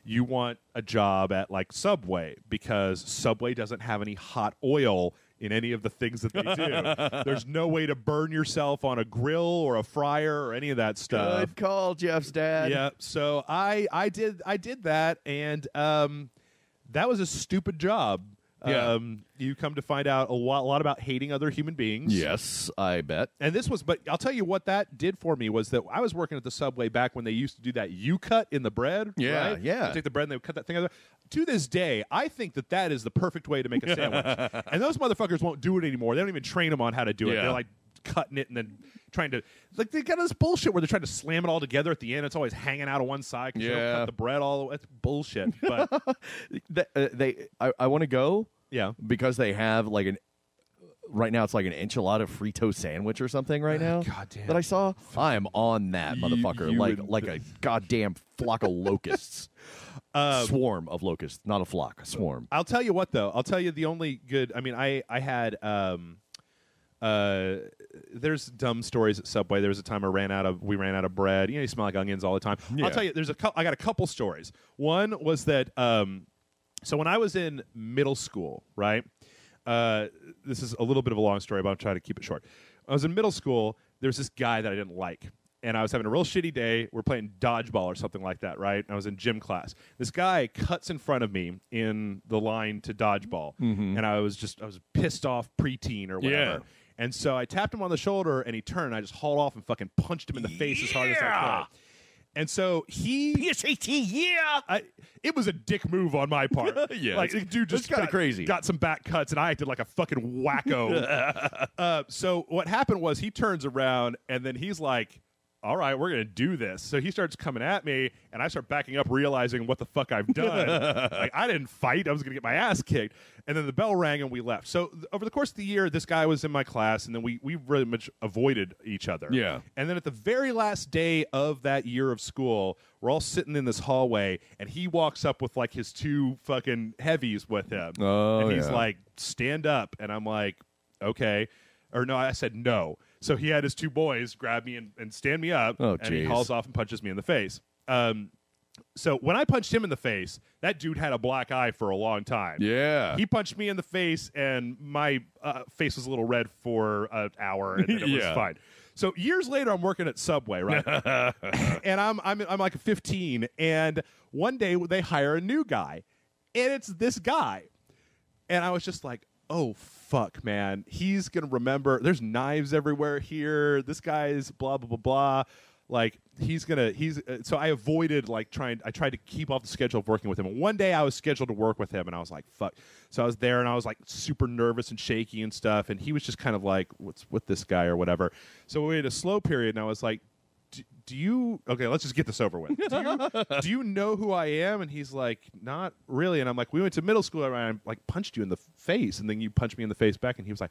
you want a job at, like, Subway because Subway doesn't have any hot oil in any of the things that they do. There's no way to burn yourself on a grill or a fryer or any of that stuff. Good call, Jeff's dad. Yeah, so I did that, and that was a stupid job. Yeah. You come to find out a lot about hating other human beings. Yes, I bet. And but I'll tell you what that did for me was that I was working at the Subway back when they used to do that U-cut in the bread. Yeah, right? yeah. They'd take the bread and they would cut that thing out. To this day, I think that is the perfect way to make a sandwich. And those motherfuckers won't do it anymore. They don't even train them on how to do it. Yeah. They're like cutting it and then trying to, like, they got this bullshit where they're trying to slam it all together at the end. It's always hanging out of one side because you don't cut the bread all the way. It's bullshit. But I want to go. Yeah, because they have like right now it's like an enchilada frito sandwich or something right now. Goddamn. That I saw. I am on that motherfucker like a goddamn flock of locusts. Swarm of locusts, not a flock, a swarm. I'll tell you what though. I'll tell you the only good. I mean, I had. There's dumb stories at Subway. There was a time we ran out of bread. You smell like onions all the time. Yeah. I'll tell you. I got a couple stories. One was that. So when I was in middle school, right? This is a little bit of a long story, but I'm trying to keep it short. I was in middle school. There was this guy that I didn't like, and I was having a real shitty day. We're playing dodgeball or something like that, right? And I was in gym class. This guy cuts in front of me in the line to dodgeball, and I was pissed off preteen or whatever. Yeah. And so I tapped him on the shoulder, and he turned. And I just hauled off and fucking punched him in the face as hard as I could. And so PSAT, yeah. It was a dick move on my part. Yeah, like dude just kind of crazy. Got some back cuts, and I acted like a fucking wacko. So what happened was he turns around, and then he's like, all right, we're going to do this. So he starts coming at me, and I start backing up, realizing what the fuck I've done. Like, I didn't fight. I was going to get my ass kicked. And then the bell rang, and we left. So over the course of the year, this guy was in my class, and then we really much avoided each other. Yeah. And then at the very last day of that year of school, we're all sitting in this hallway, and he walks up with, like, his 2 fucking heavies with him. Oh, and he's yeah. like, stand up. And I'm like, okay. Or no, I said no. So he had his 2 boys grab me and stand me up, Oh, and he jeez. hauls off and punches me in the face. So when I punched him in the face, that dude had a black eye for a long time. Yeah. He punched me in the face, and my face was a little red for an hour, and then it was Yeah. fine. So years later, I'm working at Subway, right? And I'm like 15, and one day they hire a new guy, and it's this guy, and I was just like, oh fuck, man, he's gonna remember. There's knives everywhere here. This guy's blah blah blah blah. Like so I avoided I tried to keep off the schedule of working with him. And one day I was scheduled to work with him, and I was like, fuck. So I was there, and I was like super nervous and shaky and stuff, and he was just kind of like, what's with this guy or whatever. So we had a slow period, and I was like, do you, okay, let's just get this over with. Do you know who I am? And he's like, not really. And I'm like, we went to middle school, and I like punched you in the face, and then you punched me in the face back. And he was like,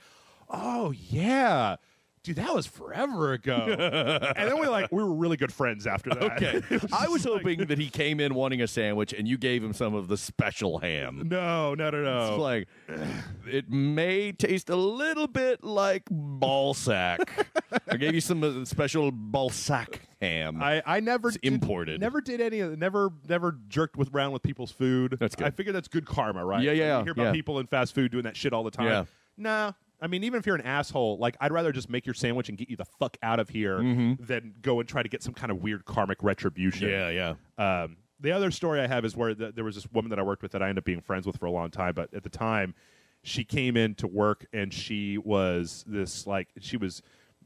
oh yeah, dude, that was forever ago. And then we were really good friends after that. Okay. I was hoping that he came in wanting a sandwich and you gave him some of the special ham. No. It's like, it may taste a little bit like ball sack. I gave you some special ball sack ham. I never imported. Never did any of it. Never jerked around with people's food. That's good. I figure that's good karma, right? Yeah. You hear about people in fast food doing that shit all the time. Yeah. Nah. I mean, even if you're an asshole, like, I'd rather just make your sandwich and get you the fuck out of here than go and try to get some kind of weird karmic retribution. Yeah. The other story I have is where there was this woman that I worked with that I ended up being friends with for a long time, but at the time, she came in to work, and she was she was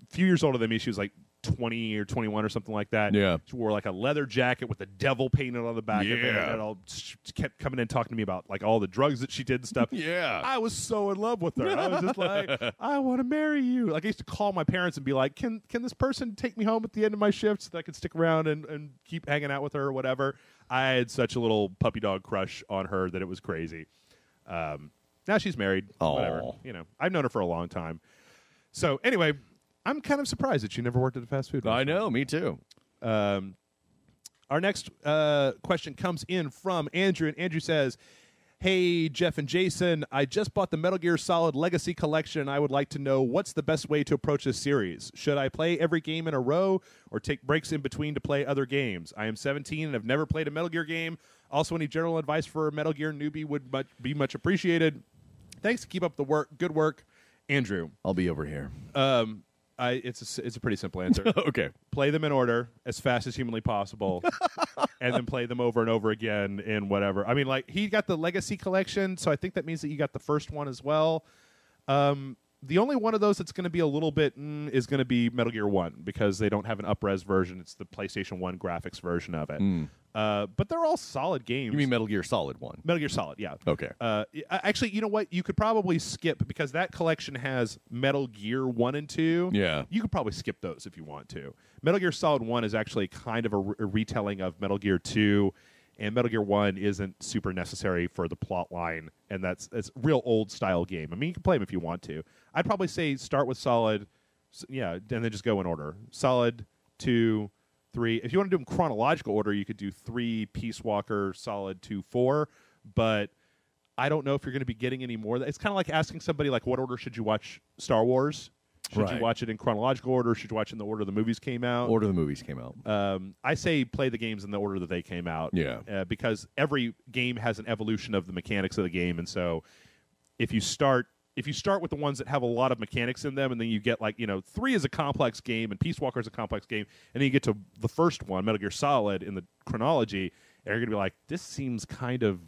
a few years older than me. She was like 20 or 21 or something like that. Yeah. She wore like a leather jacket with the devil painted on the back of it, and she kept coming in talking to me about like all the drugs that she did and stuff. Yeah. I was so in love with her. I was just like, I want to marry you. Like, I used to call my parents and be like, can this person take me home at the end of my shift so that I could stick around and keep hanging out with her or whatever. I had such a little puppy dog crush on her that it was crazy. Now she's married. Aww. Whatever. You know, I've known her for a long time. So anyway, I'm kind of surprised that you never worked at a fast food restaurant. I know, me too. Our next question comes in from Andrew, and Andrew says, hey, Jeff and Jason, I just bought the Metal Gear Solid Legacy Collection, and I would like to know what's the best way to approach this series. Should I play every game in a row or take breaks in between to play other games? I am 17 and have never played a Metal Gear game. Also, any general advice for a Metal Gear newbie would be much appreciated. Thanks. Keep up the work. Good work, Andrew. I'll be over here. It's a pretty simple answer. Okay. Play them in order as fast as humanly possible, and then play them over and over again in whatever. I mean, like, he got the Legacy Collection, so I think that means that you got the first one as well. The only one of those that's going to be a little bit is going to be Metal Gear 1, because they don't have an up-res version. It's the PlayStation 1 graphics version of it. But they're all solid games. You mean Metal Gear Solid 1? Metal Gear Solid, yeah. Okay. Actually, you know what? You could probably skip, because that collection has Metal Gear 1 and 2. Yeah. You could probably skip those if you want to. Metal Gear Solid 1 is actually kind of a retelling of Metal Gear 2, and Metal Gear 1 isn't super necessary for the plot line, and it's a real old-style game. I mean, you can play them if you want to. I'd probably say start with Solid, and then just go in order. Solid, 2, 3. If you want to do them in chronological order, you could do 3, Peace Walker, Solid, 2, 4. But I don't know if you're going to be getting any more. It's kind of like asking somebody, like, what order should you watch Star Wars? Should you watch it in chronological order? Should you watch it in the order the movies came out? Order the movies came out. I say play the games in the order that they came out. Yeah. Because every game has an evolution of the mechanics of the game, and so if you start with the ones that have a lot of mechanics in them, and then you get 3 is a complex game, and Peace Walker is a complex game, and then you get to the first one, Metal Gear Solid, in the chronology, and you're going to be like, this seems kind of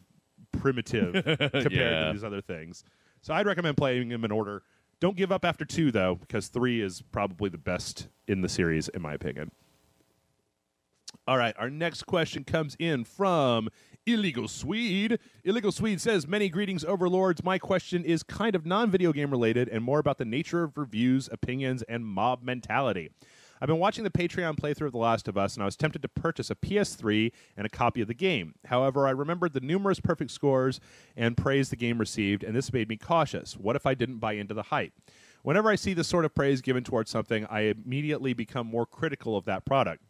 primitive compared to these other things. So I'd recommend playing them in order. Don't give up after 2, though, because 3 is probably the best in the series, in my opinion. All right, our next question comes in from Illegal Swede. Illegal Swede says, many greetings, overlords. My question is kind of non-video game related and more about the nature of reviews, opinions, and mob mentality. I've been watching the Patreon playthrough of The Last of Us, and I was tempted to purchase a PS3 and a copy of the game. However, I remembered the numerous perfect scores and praise the game received, and this made me cautious. What if I didn't buy into the hype? Whenever I see this sort of praise given towards something, I immediately become more critical of that product.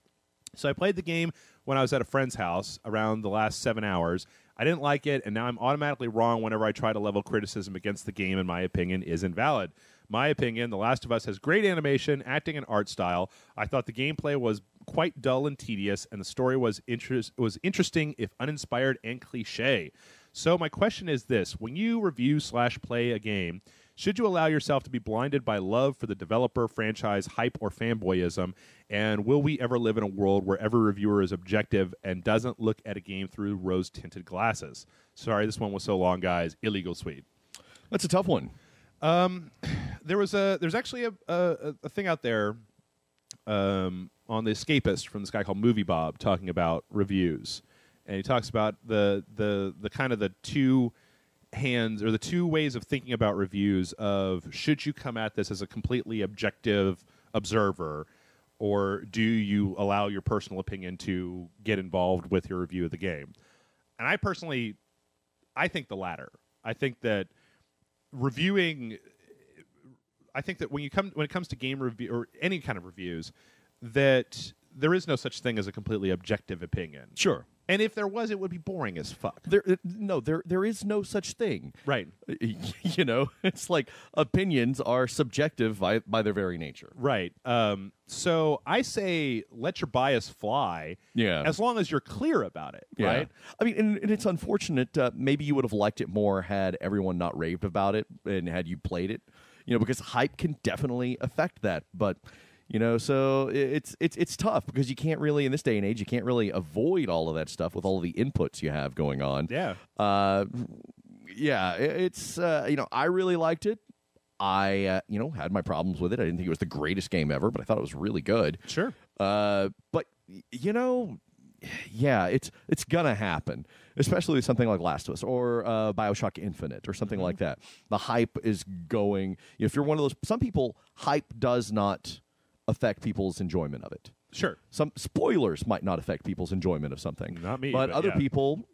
So I played the game when I was at a friend's house around the last 7 hours. I didn't like it, and now I'm automatically wrong whenever I try to level criticism against the game, and my opinion is invalid. My opinion, The Last of Us has great animation, acting, and art style. I thought the gameplay was quite dull and tedious, and the story was interesting, if uninspired, and cliche. So my question is this. When you review/play a game, should you allow yourself to be blinded by love for the developer, franchise, hype, or fanboyism? And will we ever live in a world where every reviewer is objective and doesn't look at a game through rose-tinted glasses? Sorry, this one was so long, guys. Illegal Sweet. That's a tough one. There's actually a thing out there on The Escapist from this guy called Movie Bob talking about reviews. And he talks about the kind of the two hands or the two ways of thinking about reviews of should you come at this as a completely objective observer, or do you allow your personal opinion to get involved with your review of the game? And I personally, I think the latter. I think that reviewing, I think that when it comes to game review or any kind of reviews, that there is no such thing as a completely objective opinion. Sure. And if there was, it would be boring as fuck. There is no such thing. Right. It's like opinions are subjective by their very nature. Right. So I say let your bias fly. Yeah. As long as you're clear about it. Yeah. Right. I mean, and it's unfortunate. Maybe you would have liked it more had everyone not raved about it and had you played it. Because hype can definitely affect that. But so it's tough because you can't really, in this day and age, you can't really avoid all of that stuff with all of the inputs you have going on. Yeah. It's I really liked it. I had my problems with it. I didn't think it was the greatest game ever, but I thought it was really good. Sure. But it's gonna happen, especially with something like Last of Us or BioShock Infinite or something like that. The hype is going. If you're one of those, some people, hype does not affect people's enjoyment of it. Sure. Some spoilers might not affect people's enjoyment of something. Not me. But other yeah. people,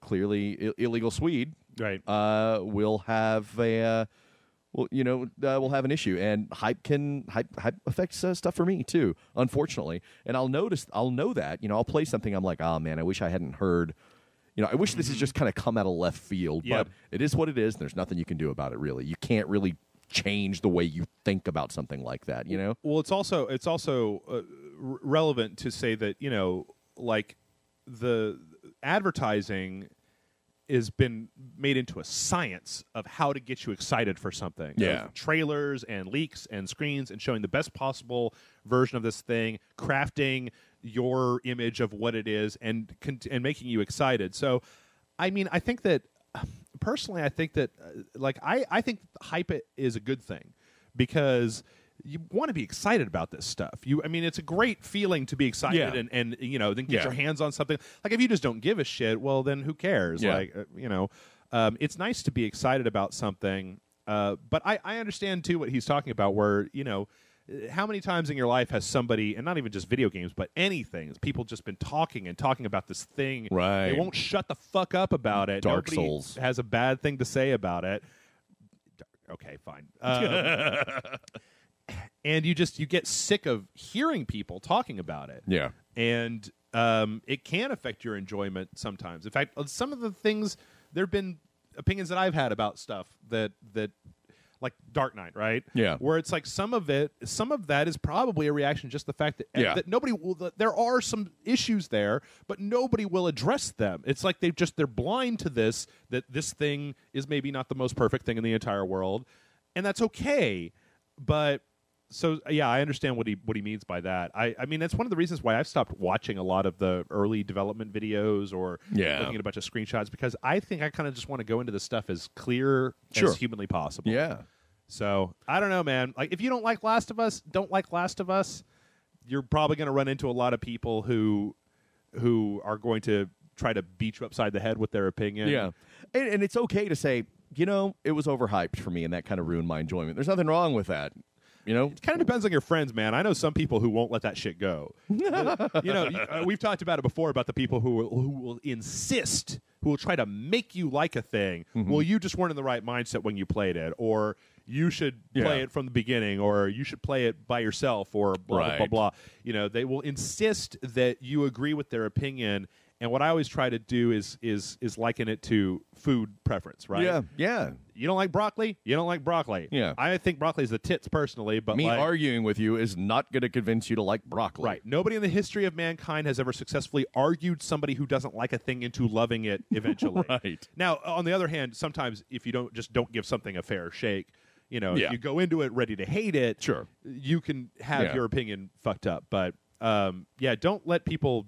clearly Illegal Swede, right, will have will have an issue, and hype affects stuff for me too, unfortunately. And I'll know that, I'll play something, I'm like, oh man, I wish I hadn't heard. I wish this has just kind of come out of left field, Yep. but it is what it is, and there's nothing you can do about it, really. You can't really change the way you think about something like that, Well, it's also relevant to say that, like the advertising has been made into a science of how to get you excited for something. Yeah. Of trailers and leaks and screens and showing the best possible version of this thing, crafting your image of what it is and making you excited. So, I mean, I think that personally, I think that I think hype is a good thing because you want to be excited about this stuff. It's a great feeling to be excited and then get your hands on something. Like if you just don't give a shit, well then who cares? Yeah. It's nice to be excited about something. But I understand too what he's talking about where, how many times in your life has somebody, and not even just video games, but anything, people just been talking about this thing. Right. They won't shut the fuck up about it. Dark Nobody Souls has a bad thing to say about it. Okay, fine. And you get sick of hearing people talking about it. Yeah. And it can affect your enjoyment sometimes. In fact, some of the things, there have been opinions that I've had about stuff that like Dark Knight, right? Yeah. Where it's like some of that is probably a reaction just the fact that, that nobody will, there are some issues there, but nobody will address them. It's like they're blind to this, that this thing is maybe not the most perfect thing in the entire world, and that's okay. But so yeah, I understand what he means by that. I mean that's one of the reasons why I've stopped watching a lot of the early development videos or looking at a bunch of screenshots, because I think I kind of just want to go into this stuff as clear as humanly possible. Yeah. So I don't know, man. Like if you don't like Last of Us, you're probably going to run into a lot of people who are going to try to beat you upside the head with their opinion. Yeah. And it's okay to say, it was overhyped for me and that kind of ruined my enjoyment. There's nothing wrong with that. You know, it kind of depends on your friends, man. I know some people who won't let that shit go. We've talked about it before about the people who will insist, who will try to make you like a thing. Well, you just weren't in the right mindset when you played it, or you should play it from the beginning, or you should play it by yourself, or blah, blah, blah, blah. You know, they will insist that you agree with their opinion. And what I always try to do is liken it to food preference, right? Yeah, yeah. You don't like broccoli? You don't like broccoli. Yeah. I think broccoli is the tits personally, but me arguing with you is not going to convince you to like broccoli. Right. Nobody in the history of mankind has ever successfully argued somebody who doesn't like a thing into loving it eventually. Right. Now, on the other hand, sometimes if you don't give something a fair shake, if you go into it ready to hate it, sure, you can have your opinion fucked up. But don't let people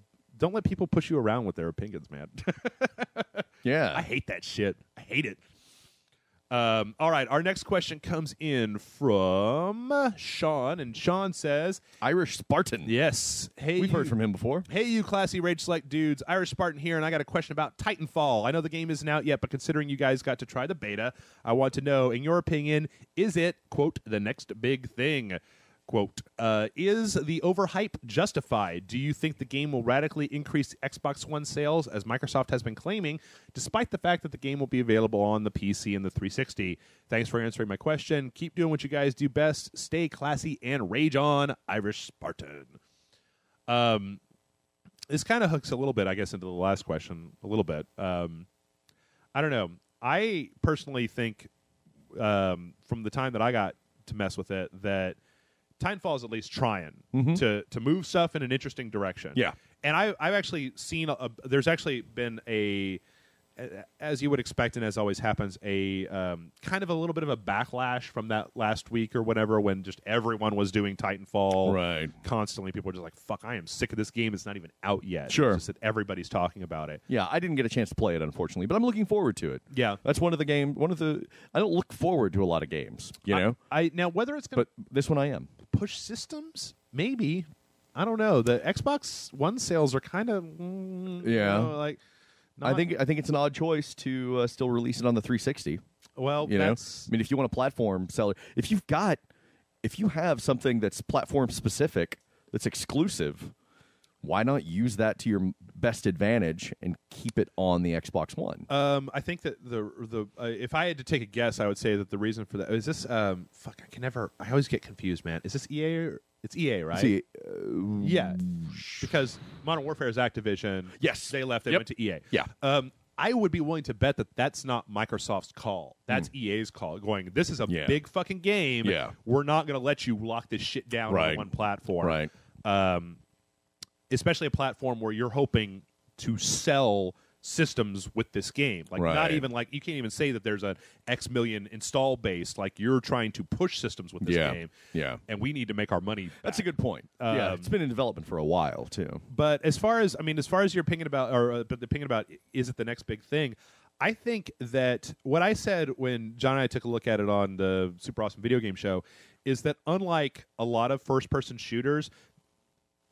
push you around with their opinions, man. Yeah. I hate that shit. I hate it. All right, our next question comes in from Sean, and Sean says, Irish Spartan. Yes. Hey, we've heard from him before. Hey, you classy Rage Select dudes. Irish Spartan here, and I got a question about Titanfall. I know the game isn't out yet, but considering you guys got to try the beta, I want to know, in your opinion, is it, quote, the next big thing? Quote, is the overhype justified? Do you think the game will radically increase Xbox One sales, as Microsoft has been claiming, despite the fact that the game will be available on the PC and the 360? Thanks for answering my question. Keep doing what you guys do best. Stay classy and rage on, Irish Spartan. This kind of hooks a little bit, I guess, into the last question a little bit. I don't know. I personally think from the time that I got to mess with it that Titanfall is at least trying to move stuff in an interesting direction. Yeah. And I've actually seen, there's actually been as you would expect and as always happens, a kind of a little bit of a backlash from that last week or whatever when just everyone was doing Titanfall. Right. Constantly. People were just like, fuck, I am sick of this game. It's not even out yet. Sure. It's just that everybody's talking about it. Yeah, I didn't get a chance to play it, unfortunately, but I'm looking forward to it. Yeah. That's one of the I don't look forward to a lot of games, you know? Now, whether it's going to... But this one I am. Push systems? Maybe. I don't know. The Xbox One sales are kind of like. I think it's an odd choice to still release it on the 360. Well, I mean, if you want a platform seller, if you have something that's platform specific, that's exclusive, why not use that to your best advantage and keep it on the Xbox One? I think that the if I had to take a guess, I would say that the reason for that is this. I always get confused, man. Is this EA? Or, it's EA, right? Yeah, because Modern Warfare is Activision. Yes, they left. They went to EA. Yeah. I would be willing to bet that that's not Microsoft's call. That's EA's call. Going, this is a big fucking game. Yeah. We're not going to let you lock this shit down on one platform. Right. Especially a platform where you're hoping to sell systems with this game. Like not even like you can't even say that there's an X million install base. Like you're trying to push systems with this game. Yeah. And we need to make our money back. That's a good point. Yeah, it's been in development for a while too. But as far as your opinion about the opinion about is it the next big thing? I think that what I said when John and I took a look at it on the Super Awesome Video Game Show is that unlike a lot of first-person shooters,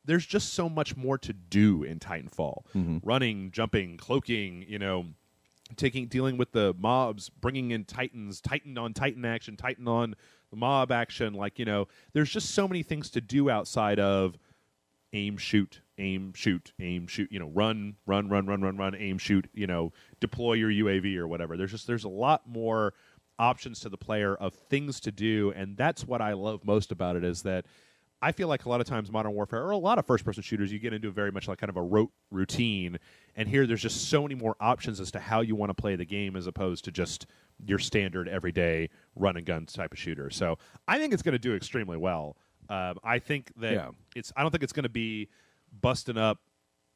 there's just so much more to do in Titanfall. Running, jumping, cloaking, dealing with the mobs, bringing in Titans, Titan on Titan action, Titan on the mob action. There's just so many things to do outside of aim, shoot, aim, shoot, aim, shoot, run, aim, shoot, deploy your UAV or whatever. There's a lot more options to the player of things to do, and that's what I love most about it is that I feel like a lot of times Modern Warfare or a lot of first-person shooters, you get into very much like kind of a rote routine, and here there's just so many more options as to how you want to play the game as opposed to just your standard everyday run-and-gun type of shooter. So I think it's going to do extremely well. I think that I don't think it's going to be busting up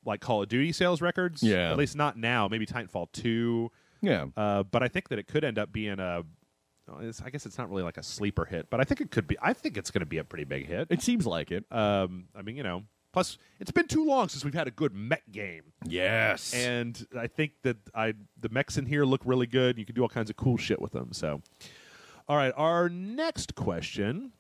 like Call of Duty sales records. Yeah. At least not now. Maybe Titanfall 2. Yeah. But I think that it could end up being I guess it's not really like a sleeper hit, but I think it could be. I think it's going to be a pretty big hit. It seems like it. Plus, it's been too long since we've had a good mech game. Yes. And I think that the mechs in here look really good. You can do all kinds of cool shit with them. So, all right, our next question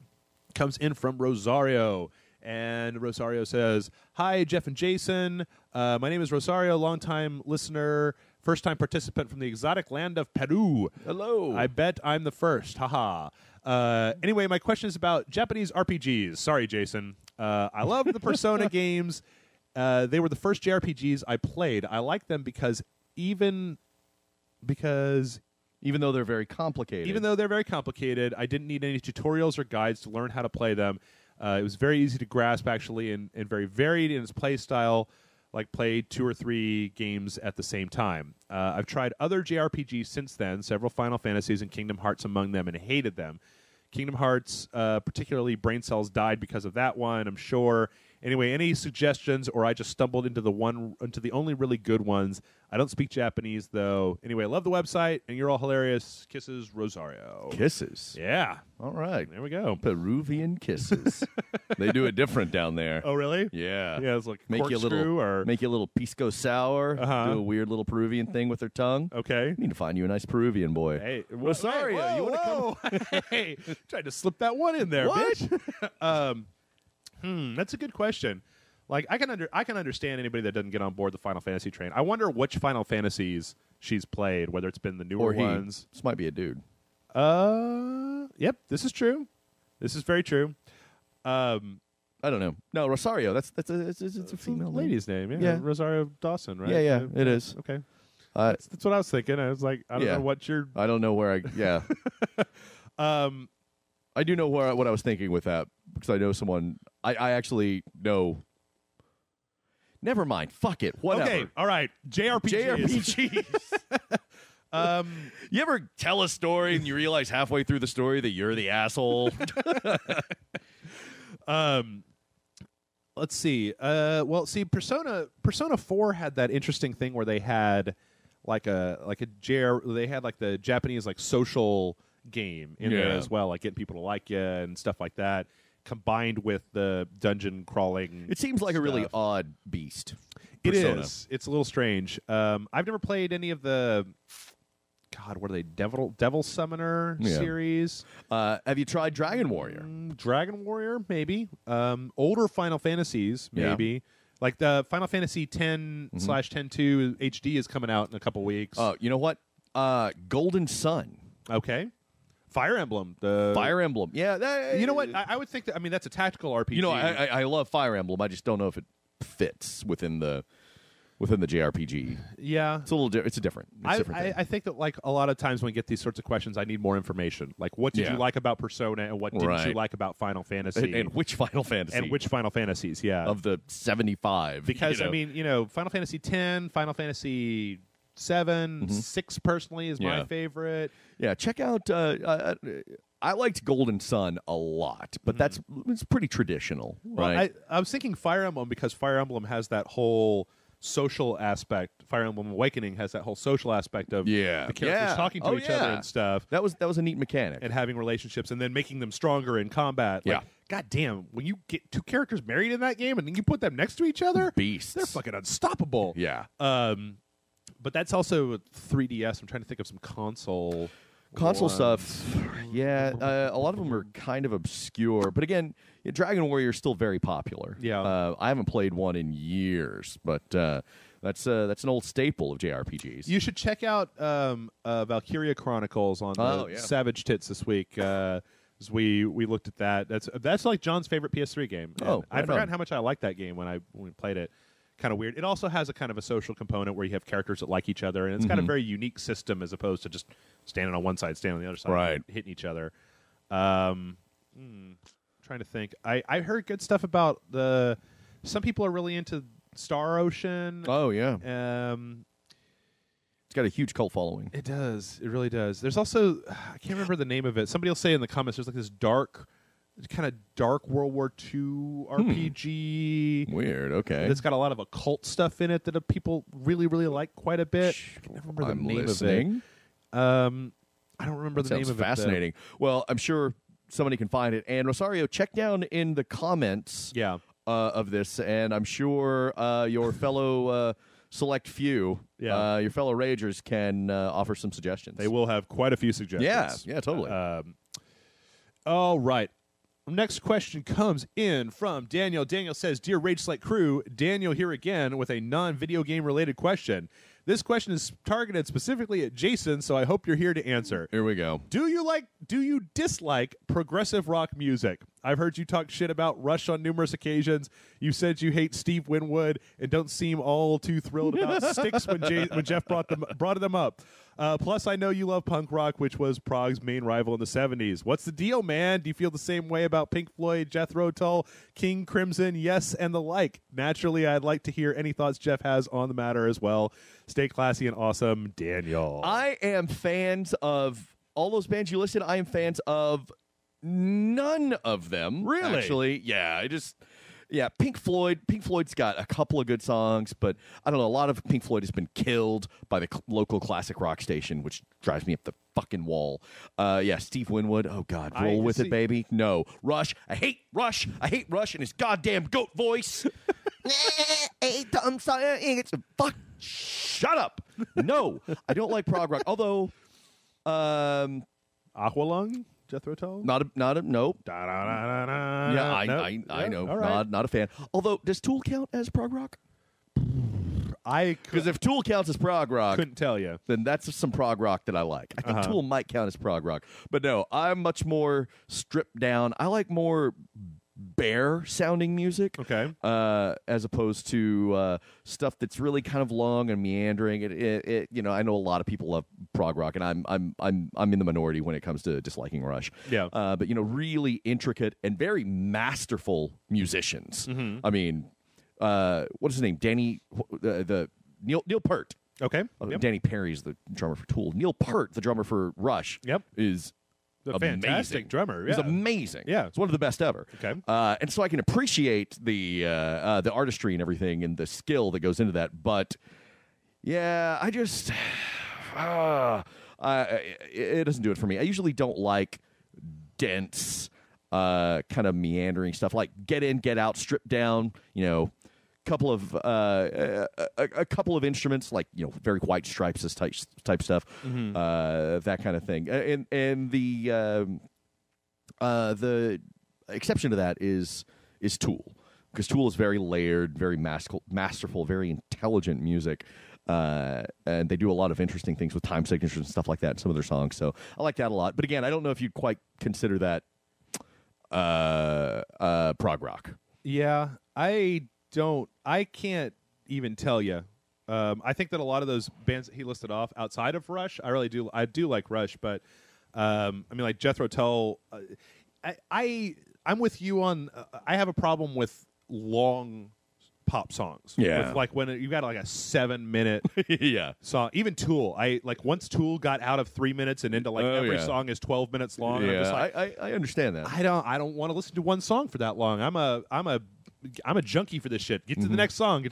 comes in from Rosario. And Rosario says, "Hi, Jeff and Jason. My name is Rosario, longtime listener, first-time participant from the exotic land of Peru. Hello. I bet I'm the first. Haha. Anyway, my question is about Japanese RPGs. Sorry, Jason. I love the Persona games. They were the first JRPGs I played. I like them even though they're very complicated, I didn't need any tutorials or guides to learn how to play them. It was very easy to grasp, actually, and very varied in its play style, like play 2 or 3 games at the same time. I've tried other JRPGs since then, several Final Fantasies and Kingdom Hearts among them, and hated them. Kingdom Hearts, particularly Brain Cells, died because of that one, I'm sure. Anyway, any suggestions, or I just stumbled into the only really good ones. I don't speak Japanese, though. Anyway, I love the website, and you're all hilarious. Kisses, Rosario. Kisses. Yeah. All right. There we go. Peruvian kisses. They do it different down there. Oh, really? Yeah. Yeah, it's like make you a little pisco sour. Do a weird little Peruvian thing with their tongue. Okay. Need to find you a nice Peruvian boy. Hey, Rosario, whoa, you want to come? Hey, tried to slip that one in there, what? bitch. That's a good question. Like, I can understand anybody that doesn't get on board the Final Fantasy train. I wonder which Final Fantasies she's played, whether it's been the newer ones. This might be a dude. Yep, this is true. This is very true. I don't know. No, Rosario. It's a female lady's name. Yeah. Rosario Dawson, right? Yeah, it is. Okay. That's what I was thinking. I was like, I don't know what you're. I don't know where I. Yeah. I do know what I was thinking with that because I know someone. I actually know. Never mind. Fuck it. Whatever. Okay. All right. JRPGs. You ever tell a story and you realize halfway through the story that you're the asshole? Let's see. Well, see, Persona 4 had that interesting thing where they had they had like the Japanese like social game in there as well, like getting people to like you and stuff like that, combined with the dungeon crawling. It seems like a really odd beast. Persona. It is. It's a little strange. I've never played any of the. God, what are they? Devil Summoner series. Have you tried Dragon Warrior? Dragon Warrior, maybe. Older Final Fantasies, maybe. Yeah. Like the Final Fantasy 10/10-2 HD is coming out in a couple weeks. You know what? Golden Sun. Okay. Fire Emblem. Fire Emblem. Yeah. You know what? I would think that. I mean, that's a tactical RPG. You know, I love Fire Emblem. I just don't know if it fits within the JRPG. Yeah, it's a little. It's a different. I think that like a lot of times when we get these sorts of questions, I need more information. Like, what did you like about Persona, and what didn't you like about Final Fantasy, and which Final Fantasy, and which Final Fantasies? Yeah, of the 75. Because I mean, Final Fantasy 10, Final Fantasy 7, 6 personally is my favorite. Yeah, check out. I liked Golden Sun a lot, but it's pretty traditional, right? I was thinking Fire Emblem because Fire Emblem has that whole social aspect. Fire Emblem Awakening has that whole social aspect of the characters talking to each other and stuff. That was a neat mechanic. And having relationships and then making them stronger in combat. Like, God damn, when you get 2 characters married in that game and then you put them next to each other, beasts. They're fucking unstoppable. Yeah. But that's also 3DS. I'm trying to think of some console stuff. Yeah, a lot of them are kind of obscure. But again, Dragon Warrior is still very popular. Yeah. I haven't played one in years, but that's an old staple of JRPGs. You should check out Valkyria Chronicles on the Savage Tits this week. As we looked at that. That's like John's favorite PS3 game. I've forgotten how much I liked that game when we played it. Kind of weird. It also has a kind of a social component where you have characters that like each other, and it's got a very unique system as opposed to just standing on one side, standing on the other side, and hitting each other. Trying to think. I heard good stuff about some people are really into Star Ocean. Oh yeah. It's got a huge cult following. It does. It really does. There's also I can't remember the name of it. Somebody will say in the comments. There's like this kind of dark World War II RPG. Weird, okay. It's got a lot of occult stuff in it that people really, really like quite a bit. I can't remember the name of it. I don't remember the name of it. Sounds fascinating. Well, I'm sure somebody can find it. And Rosario, check down in the comments of this, and I'm sure your fellow select few, your fellow Ragers can offer some suggestions. They will have quite a few suggestions. Yeah, totally. All right. Next question comes in from Daniel. Daniel says, Dear Rage Select Crew, Daniel here again with a non-video game related question. This question is targeted specifically at Jason, so I hope you're here to answer. Here we go. Do you dislike progressive rock music? I've heard you talk shit about Rush on numerous occasions. You said you hate Steve Winwood and don't seem all too thrilled about Styx when Jeff brought them up. Plus, I know you love punk rock, which was Prog's main rival in the 70s. What's the deal, man? Do you feel the same way about Pink Floyd, Jethro Tull, King Crimson, Yes, and the like? Naturally, I'd like to hear any thoughts Jeff has on the matter as well. Stay classy and awesome, Daniel. I am fans of all those bands you listed. I am fans of none of them. Really? Actually, yeah, Pink Floyd. Pink Floyd's got a couple of good songs, but I don't know. A lot of Pink Floyd has been killed by the local classic rock station, which drives me up the fucking wall. Yeah, Steve Winwood. Oh God, roll with it, baby. No, Rush. I hate Rush. I hate Rush and his goddamn goat voice. Hey, Tom Sawyer, it's fuck. Shut up. No, I don't like prog rock. Although, Aqualung? Jethro Tull? Not a nope. Da-da-da-da-da. Yeah, I Nope. know. All right. Not a fan. Although, does Tool count as prog rock? Because if Tool counts as prog rock, couldn't tell you. then that's some prog rock that I like. I think Tool might count as prog rock. But no, I'm much more stripped down. I like more bare sounding music. Okay. As opposed to stuff that's really kind of long and meandering. It I know a lot of people love prog rock, and I'm in the minority when it comes to disliking Rush. Yeah. But really intricate and very masterful musicians. Mm-hmm. I mean, what is his name? Neil Peart. Okay. Yep. Danny Perry's the drummer for Tool. Neil Peart, the drummer for Rush. Yep. Is a fantastic drummer. He's Yeah. amazing. Yeah. It's one of the best ever. Okay. And so I can appreciate the artistry and everything and the skill that goes into that. But yeah, I just it doesn't do it for me. I usually don't like dense, kind of meandering stuff like get in, get out, strip down. Couple of a couple of instruments like very White Stripes type stuff, that kind of thing. And the exception to that is Tool, because Tool is very layered, very masterful, very intelligent music, and they do a lot of interesting things with time signatures and stuff like that in some of their songs. So I like that a lot. But again, I don't know if you'd quite consider that prog rock. Yeah, I can't even tell you. I think that a lot of those bands that he listed off outside of Rush, I do like Rush, but I mean, like Jethro Tull, I'm with you on. I have a problem with long pop songs. Yeah, with, like when you got like a 7-minute yeah song. Even Tool, once Tool got out of 3 minutes and into every song is 12 minutes long. Yeah, I'm just like, I understand that. I don't want to listen to one song for that long. I'm a junkie for this shit. Get to the next song.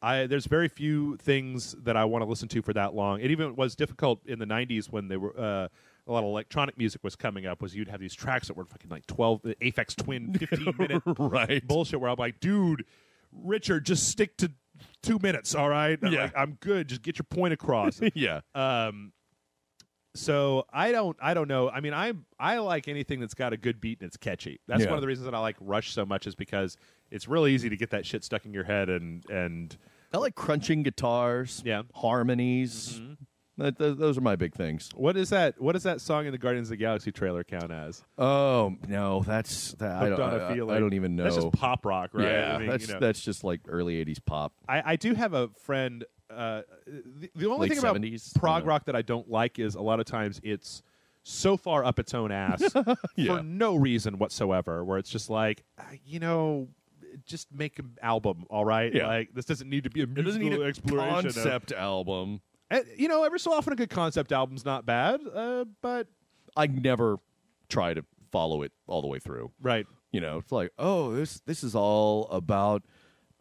There's very few things that I want to listen to for that long. It even was difficult in the 90s when they were a lot of electronic music was coming up. Was you'd have these tracks that were fucking like 12 Aphex Twin 15-minute right bullshit where I'm like, dude, Richard, just stick to 2 minutes, all right? I'm good. Just get your point across. Yeah. So I don't know. I mean, I like anything that's got a good beat and it's catchy. That's one of the reasons that I like Rush so much, is because it's really easy to get that shit stuck in your head and I like crunching guitars, harmonies. Those are my big things. What is that song in the Guardians of the Galaxy trailer count as? Oh no, that's that. I don't even know. That's just pop rock, right? Yeah, I mean, that's just like early '80s pop. I do have a friend. The only Late thing about 70s? prog rock that I don't like is a lot of times it's so far up its own ass for no reason whatsoever, where it's just like, just make an album, all right? Yeah. Like, this doesn't need to be a musical It doesn't need a exploration. concept album. Every so often a good concept album's not bad, but I never try to follow it all the way through. right. It's like, oh, this is all about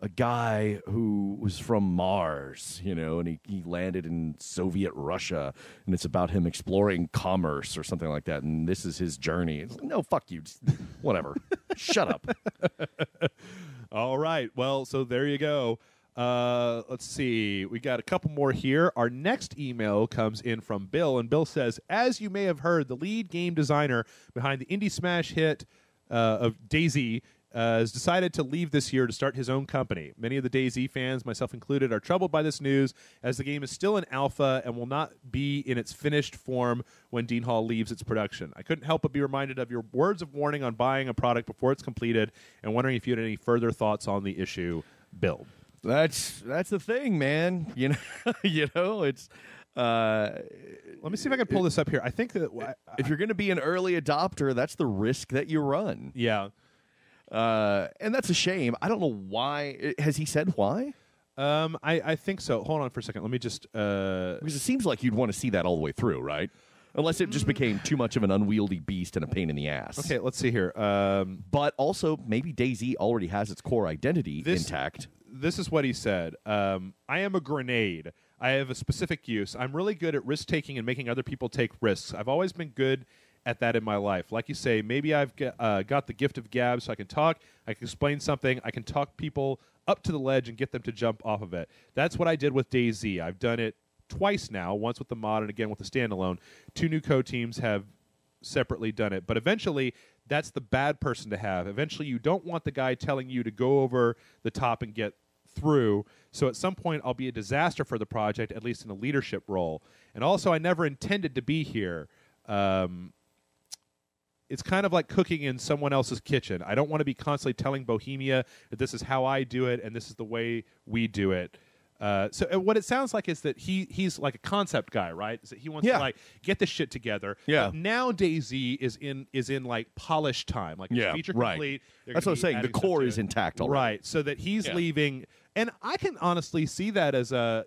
a guy who was from Mars, and he landed in Soviet Russia, and it's about him exploring commerce or something like that, and this is his journey. It's like, no, fuck you. Just, whatever. Shut up. All right. Well, so there you go. Let's see. We got a couple more here. Our next email comes in from Bill, and Bill says, as you may have heard, the lead game designer behind the indie smash hit of DayZ has decided to leave this year to start his own company. Many of the DayZ fans, myself included, are troubled by this news, as the game is still in alpha and will not be in its finished form when Dean Hall leaves its production. I couldn't help but be reminded of your words of warning on buying a product before it's completed, and wondering if you had any further thoughts on the issue, Bill. That's the thing, man. It's. Let me see if I can pull this up here. I think that if you're going to be an early adopter, that's the risk that you run. Yeah. And that's a shame. I don't know why. Has he said why? I think so. Hold on for a second. Let me just because it seems like you'd want to see that all the way through, right? Unless it just became too much of an unwieldy beast and a pain in the ass. Okay, let's see here. But also, maybe DayZ already has its core identity intact. This is what he said. I am a grenade. I have a specific use. I'm really good at risk-taking and making other people take risks. I've always been good at that in my life. Like you say, maybe I've got the gift of gab, so I can talk, I can explain something, I can talk people up to the ledge and get them to jump off of it. That's what I did with DayZ. I've done it twice now, once with the mod and again with the standalone. 2 new co-teams have separately done it. But eventually, that's the bad person to have. Eventually, you don't want the guy telling you to go over the top and get through. So at some point, I'll be a disaster for the project, at least in a leadership role. And also, I never intended to be here. It's kind of like cooking in someone else's kitchen. I don't want to be constantly telling Bohemia that this is how I do it and this is the way we do it. So what it sounds like is that he's like a concept guy, right? Is that he wants to like get this shit together. Yeah. But now DayZ is in like polish time, like it's feature complete. That's what I'm saying. The core is intact already. Right. So that he's leaving, and I can honestly see that as a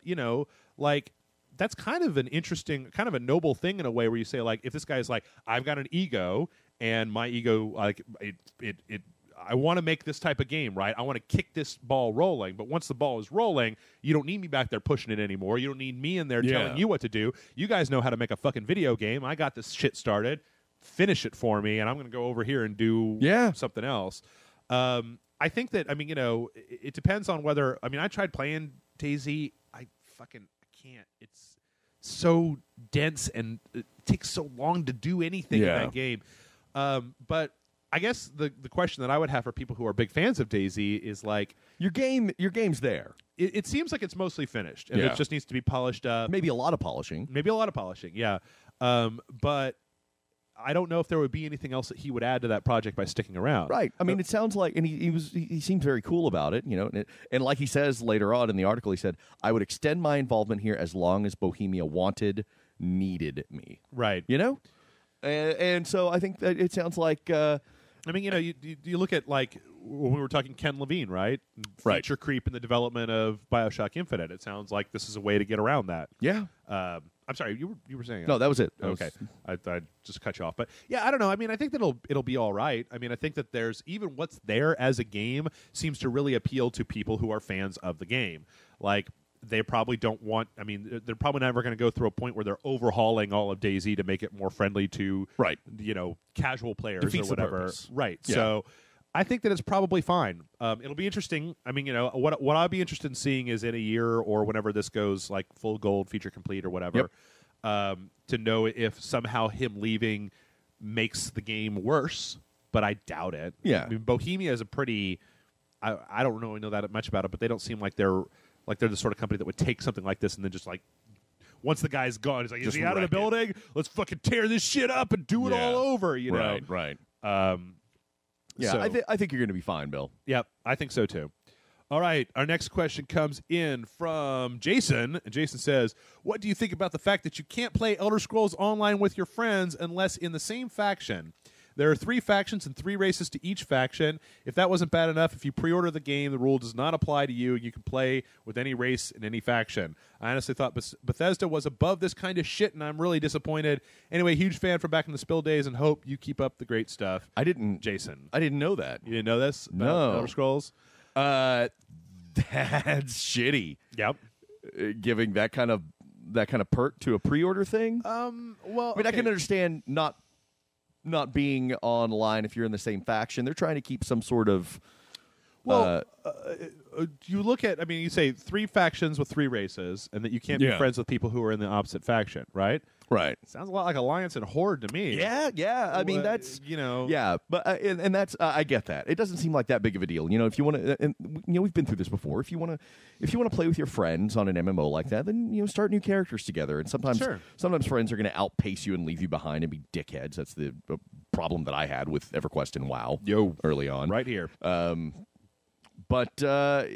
like. That's kind of an interesting, kind of a noble thing in a way where you say, like, if this guy's like, I've got an ego, and my ego, like, I want to make this type of game, right? I want to kick this ball rolling, but once the ball is rolling, you don't need me back there pushing it anymore. You don't need me in there telling you what to do. You guys know how to make a fucking video game. I got this shit started. Finish it for me, and I'm going to go over here and do something else. I think that, it depends on whether, I tried playing DayZ. I can't. It's so dense and it takes so long to do anything in that game. But I guess the question that I would have for people who are big fans of DayZ is like, your game's there. It seems like it's mostly finished and it just needs to be polished up. Maybe a lot of polishing. Yeah. But I don't know if there would be anything else that he would add to that project by sticking around. Right. It sounds like, and he seemed very cool about it, and like he says later on in the article, he said, I would extend my involvement here as long as Bohemia needed me. Right. And so I think that it sounds like, you look at like when we were talking Ken Levine, right? Feature creep in the development of BioShock Infinite. It sounds like this is a way to get around that. Yeah. I'm sorry, you were saying no, that was it. Okay, I just cut you off, but yeah, I don't know. I think that it'll be all right. I think that there's even what's there as a game seems to really appeal to people who are fans of the game. Like they probably don't want. They're probably never going to go through a point where they're overhauling all of DayZ to make it more friendly to casual players Defeats or whatever. The purpose. Right. Yeah. So I think that it's probably fine. It'll be interesting. What I'll be interested in seeing is in a year or whenever this goes like full gold, feature complete or whatever, to know if somehow him leaving makes the game worse. But I doubt it. Yeah. Bohemia is a pretty. I don't really know that much about it, but they don't seem like they're the sort of company that would take something like this and then just like. Once the guy's gone, he's like, is he out of the building? Let's fucking tear this shit up and do it all over. Right. Yeah, so, I think you're going to be fine, Bill. Yep, I think so too. All right, our next question comes in from Jason. And Jason says, what do you think about the fact that you can't play Elder Scrolls Online with your friends unless in the same faction? There are 3 factions and 3 races to each faction. If that wasn't bad enough, if you pre-order the game, the rule does not apply to you. You can play with any race in any faction. I honestly thought Bethesda was above this kind of shit, and I'm really disappointed. Anyway, huge fan from back in the Spill days, and hope you keep up the great stuff. Jason. I didn't know that. You didn't know this? No. Elder Scrolls? That's shitty. Yep. Giving that kind of perk to a pre-order thing? Well, I can understand not being online if you're in the same faction. They're trying to keep some sort of Well, you look at, I mean, you say 3 factions with 3 races, and that you can't be friends with people who are in the opposite faction, right? Right. Sounds a lot like Alliance and Horde to me. Yeah. I mean, that's Yeah, but and that's I get that. It doesn't seem like that big of a deal. If you want to, and we've been through this before. If you want to play with your friends on an MMO like that, then start new characters together. And sometimes friends are going to outpace you and leave you behind and be dickheads. That's the problem that I had with EverQuest and WoW early on. Right here. But the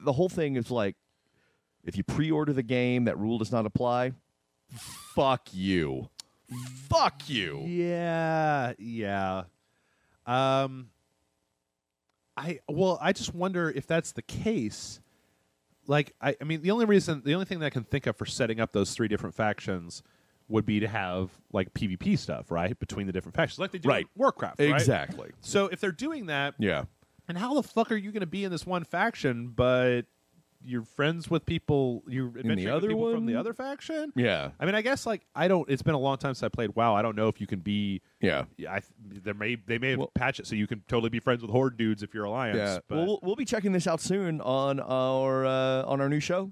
whole thing is like, if you pre-order the game, that rule does not apply. Fuck you. Fuck you. Yeah. I just wonder if that's the case. Like, I mean, the only thing that I can think of for setting up those 3 different factions would be to have like PvP stuff, right, between the different factions, like they do in Warcraft, right? Exactly. So if they're doing that, and how the fuck are you going to be in this one faction, but you're friends with people, you're adventuring with people from the other faction? Yeah. I mean, I guess like it's been a long time since I played WoW. I don't know if you can be. Yeah. They may have patched it so you can totally be friends with Horde dudes if you're Alliance. Yeah. But We'll be checking this out soon on our new show.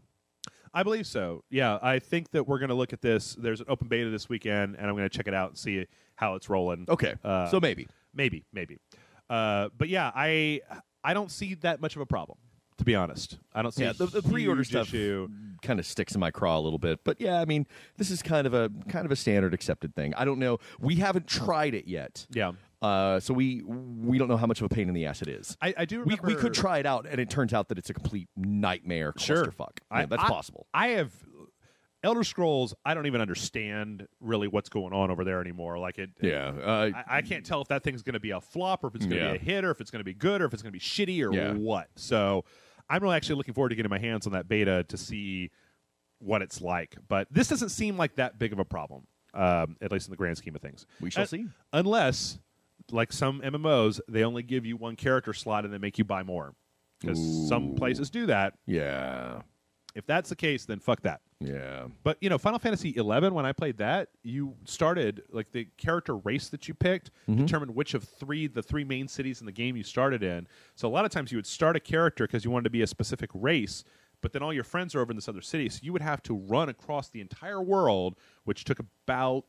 I believe so. Yeah, I think that we're going to look at this. There's an open beta this weekend, and I'm going to check it out and see how it's rolling. Okay. So maybe. But yeah, I don't see that much of a problem, to be honest. I don't see the pre-order stuff kind of sticks in my craw a little bit. But yeah, I mean, this is kind of a standard accepted thing. I don't know. We haven't tried it yet. Yeah. So we don't know how much of a pain in the ass it is. I do remember we could try it out, and it turns out that it's a complete nightmare clusterfuck. Yeah, that's possible. I have Elder Scrolls. I don't even understand really what's going on over there anymore. Like I can't tell if that thing's going to be a flop or if it's going to be a hit or if it's going to be good or if it's going to be shitty or what. So I'm really actually looking forward to getting my hands on that beta to see what it's like. But this doesn't seem like that big of a problem, at least in the grand scheme of things. We shall see. Unless, like some MMOs, they only give you 1 character slot and they make you buy more. Because some places do that. Yeah. If that's the case, then fuck that. Yeah. But, Final Fantasy XI, when I played that, you started, like, the character race that you picked determined which of the 3 main cities in the game you started in. So a lot of times you would start a character because you wanted to be a specific race, but then all your friends are over in this other city, so you would have to run across the entire world, which took about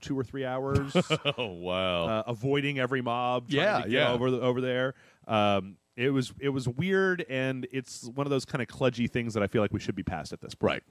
2 or 3 hours. Oh, wow. Avoiding every mob, trying to get over there. It was weird, and it's one of those kind of kludgy things that I feel like we should be past at this point. Right.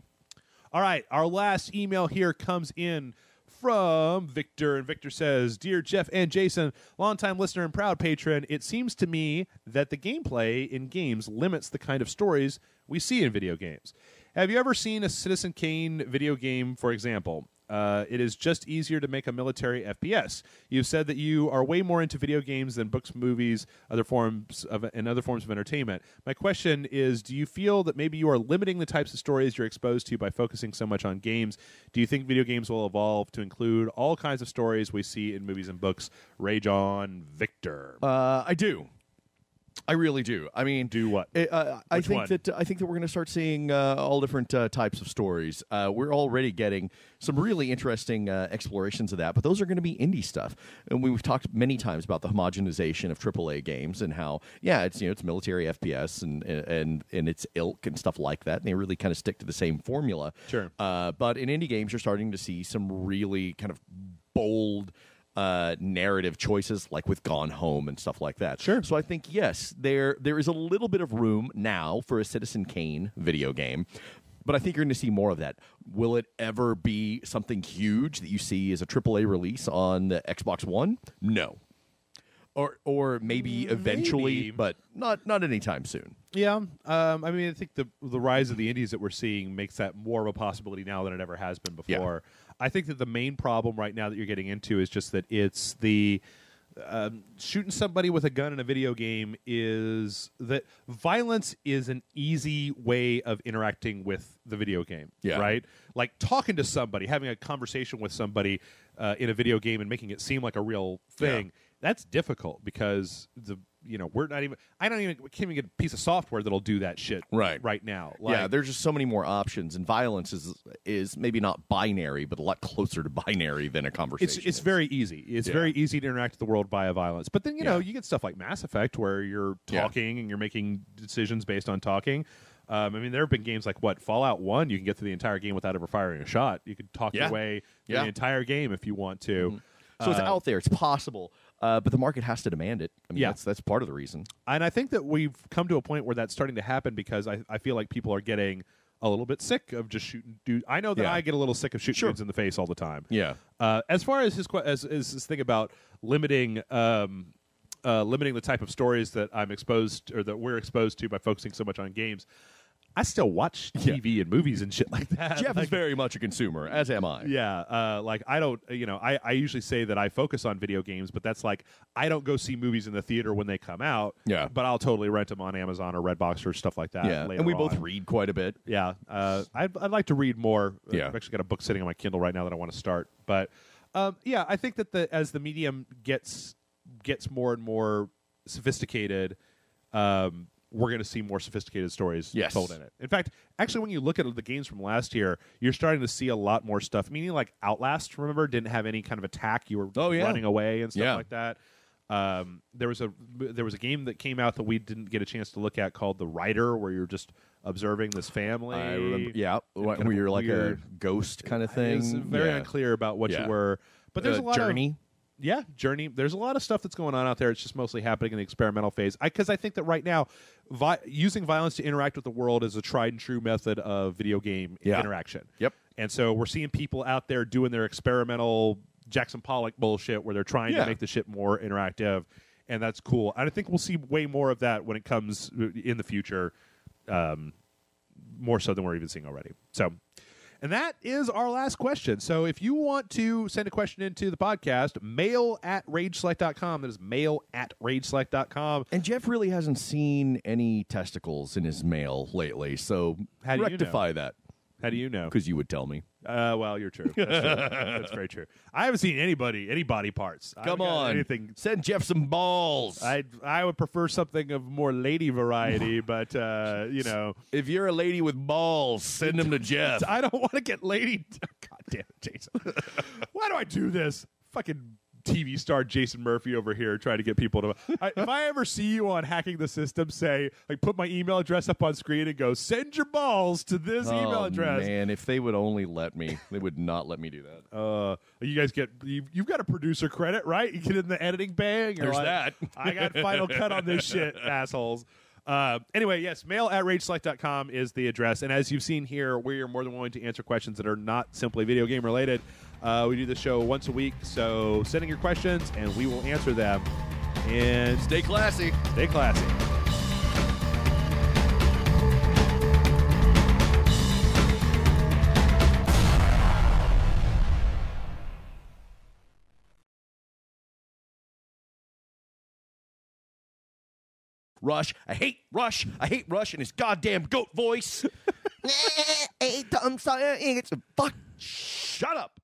All right, our last email here comes in from Victor, and Victor says, "Dear Jeff and Jason, longtime listener and proud patron, it seems to me that the gameplay in games limits the kind of stories we see in video games. Have you ever seen a Citizen Kane video game, for example? It is just easier to make a military FPS. You've said that you are way more into video games than books, movies, other forms of entertainment. My question is, do you feel that maybe you are limiting the types of stories you're exposed to by focusing so much on games? Do you think video games will evolve to include all kinds of stories we see in movies and books? Rage on, Victor." I do. I really do. I mean, do what? I think that we're going to start seeing all different types of stories. We're already getting some really interesting explorations of that, but those are going to be indie stuff. And we've talked many times about the homogenization of AAA games and how it's military FPS and its ilk and stuff like that. And they really kind of stick to the same formula. Sure. But in indie games, you're starting to see some really kind of bold narrative choices, like with Gone Home and stuff like that. Sure. So I think, yes, there is a little bit of room now for a Citizen Kane video game, but I think you're going to see more of that. Will it ever be something huge that you see as a AAA release on the Xbox One? No. Or maybe eventually, but not anytime soon. Yeah, I mean, I think the rise of the indies that we're seeing makes that more of a possibility now than it ever has been before. Yeah. I think that the main problem right now that you're getting into is just that it's the shooting somebody with a gun in a video game is that violence is an easy way of interacting with the video game, right? Like talking to somebody, having a conversation with somebody in a video game and making it seem like a real thing. that's difficult because we're not even. I can't even get a piece of software that'll do that shit right now. Yeah, there's just so many more options, and violence is maybe not binary, but a lot closer to binary than a conversation. It's very easy. It's very easy to interact with the world via violence. But then you get stuff like Mass Effect where you're talking and you're making decisions based on talking. I mean, there have been games like Fallout 1. You can get through the entire game without ever firing a shot. You could talk your way through the entire game if you want to. Mm-hmm. So it's out there. It's possible. But the market has to demand it. I mean, that's part of the reason. And I think that we've come to a point where that's starting to happen because I feel like people are getting a little bit sick of just shooting dudes. I know that I get a little sick of shooting dudes in the face all the time. Yeah. As far as his thing about limiting the type of stories that I'm exposed or that we're exposed to by focusing so much on games, I still watch TV and movies and shit like that. Jeff is very much a consumer, as am I. Yeah, I don't, I usually say that I focus on video games, but that's like I don't go see movies in the theater when they come out. Yeah, but I'll totally rent them on Amazon or Redbox or stuff like that. Yeah, and we both read quite a bit. Yeah, I'd like to read more. Yeah, I've actually got a book sitting on my Kindle right now that I want to start. But I think that as the medium gets more and more sophisticated. We're going to see more sophisticated stories told in it. In fact, actually, when you look at the games from last year, you're starting to see a lot more stuff. Meaning, like Outlast, remember, didn't have any kind of attack. You were running away and stuff like that. There was a game that came out that we didn't get a chance to look at called The Rider, where you're just observing this family. I remember, where you're like a ghost kind of thing. It's very unclear about what you were. But there's a lot Journey. Journey. There's a lot of stuff that's going on out there. It's just mostly happening in the experimental phase. Because I think that right now, using violence to interact with the world is a tried and true method of video game interaction. Yep. And so we're seeing people out there doing their experimental Jackson Pollock bullshit where they're trying to make the shit more interactive, and that's cool. And I think we'll see way more of that when it comes in the future, more so than we're even seeing already. So. And that is our last question. So if you want to send a question into the podcast, mail@rageselect.com. That is mail@rageselect.com. And Jeff really hasn't seen any testicles in his mail lately, so how do rectify that. How do you know? Because you would tell me. Well, you're true. That's true. That's very true. I haven't seen any body parts. Come on. Anything. Send Jeff some balls. I would prefer something of more lady variety, but, If you're a lady with balls, send them to Jeff. I don't want to get lady. God damn it, Jason. Why do I do this? Fucking TV star Jason Murphy over here trying to get people to. If I ever see you on Hacking the System, say, like, put my email address up on screen and go, send your balls to this email address. Man, if they would only let me, they would not let me do that. You guys you've got a producer credit, right? You get in the editing bang. There's that. I got Final Cut on this shit, assholes. Anyway, yes, mail@rageselect.com is the address. And as you've seen here, we are more than willing to answer questions that are not simply video game related. We do the show once a week, so send in your questions and we will answer them. And stay classy. Stay classy. Rush. I hate Rush. I hate Rush and his goddamn goat voice. Hey, I'm sorry. Fuck. Shut up.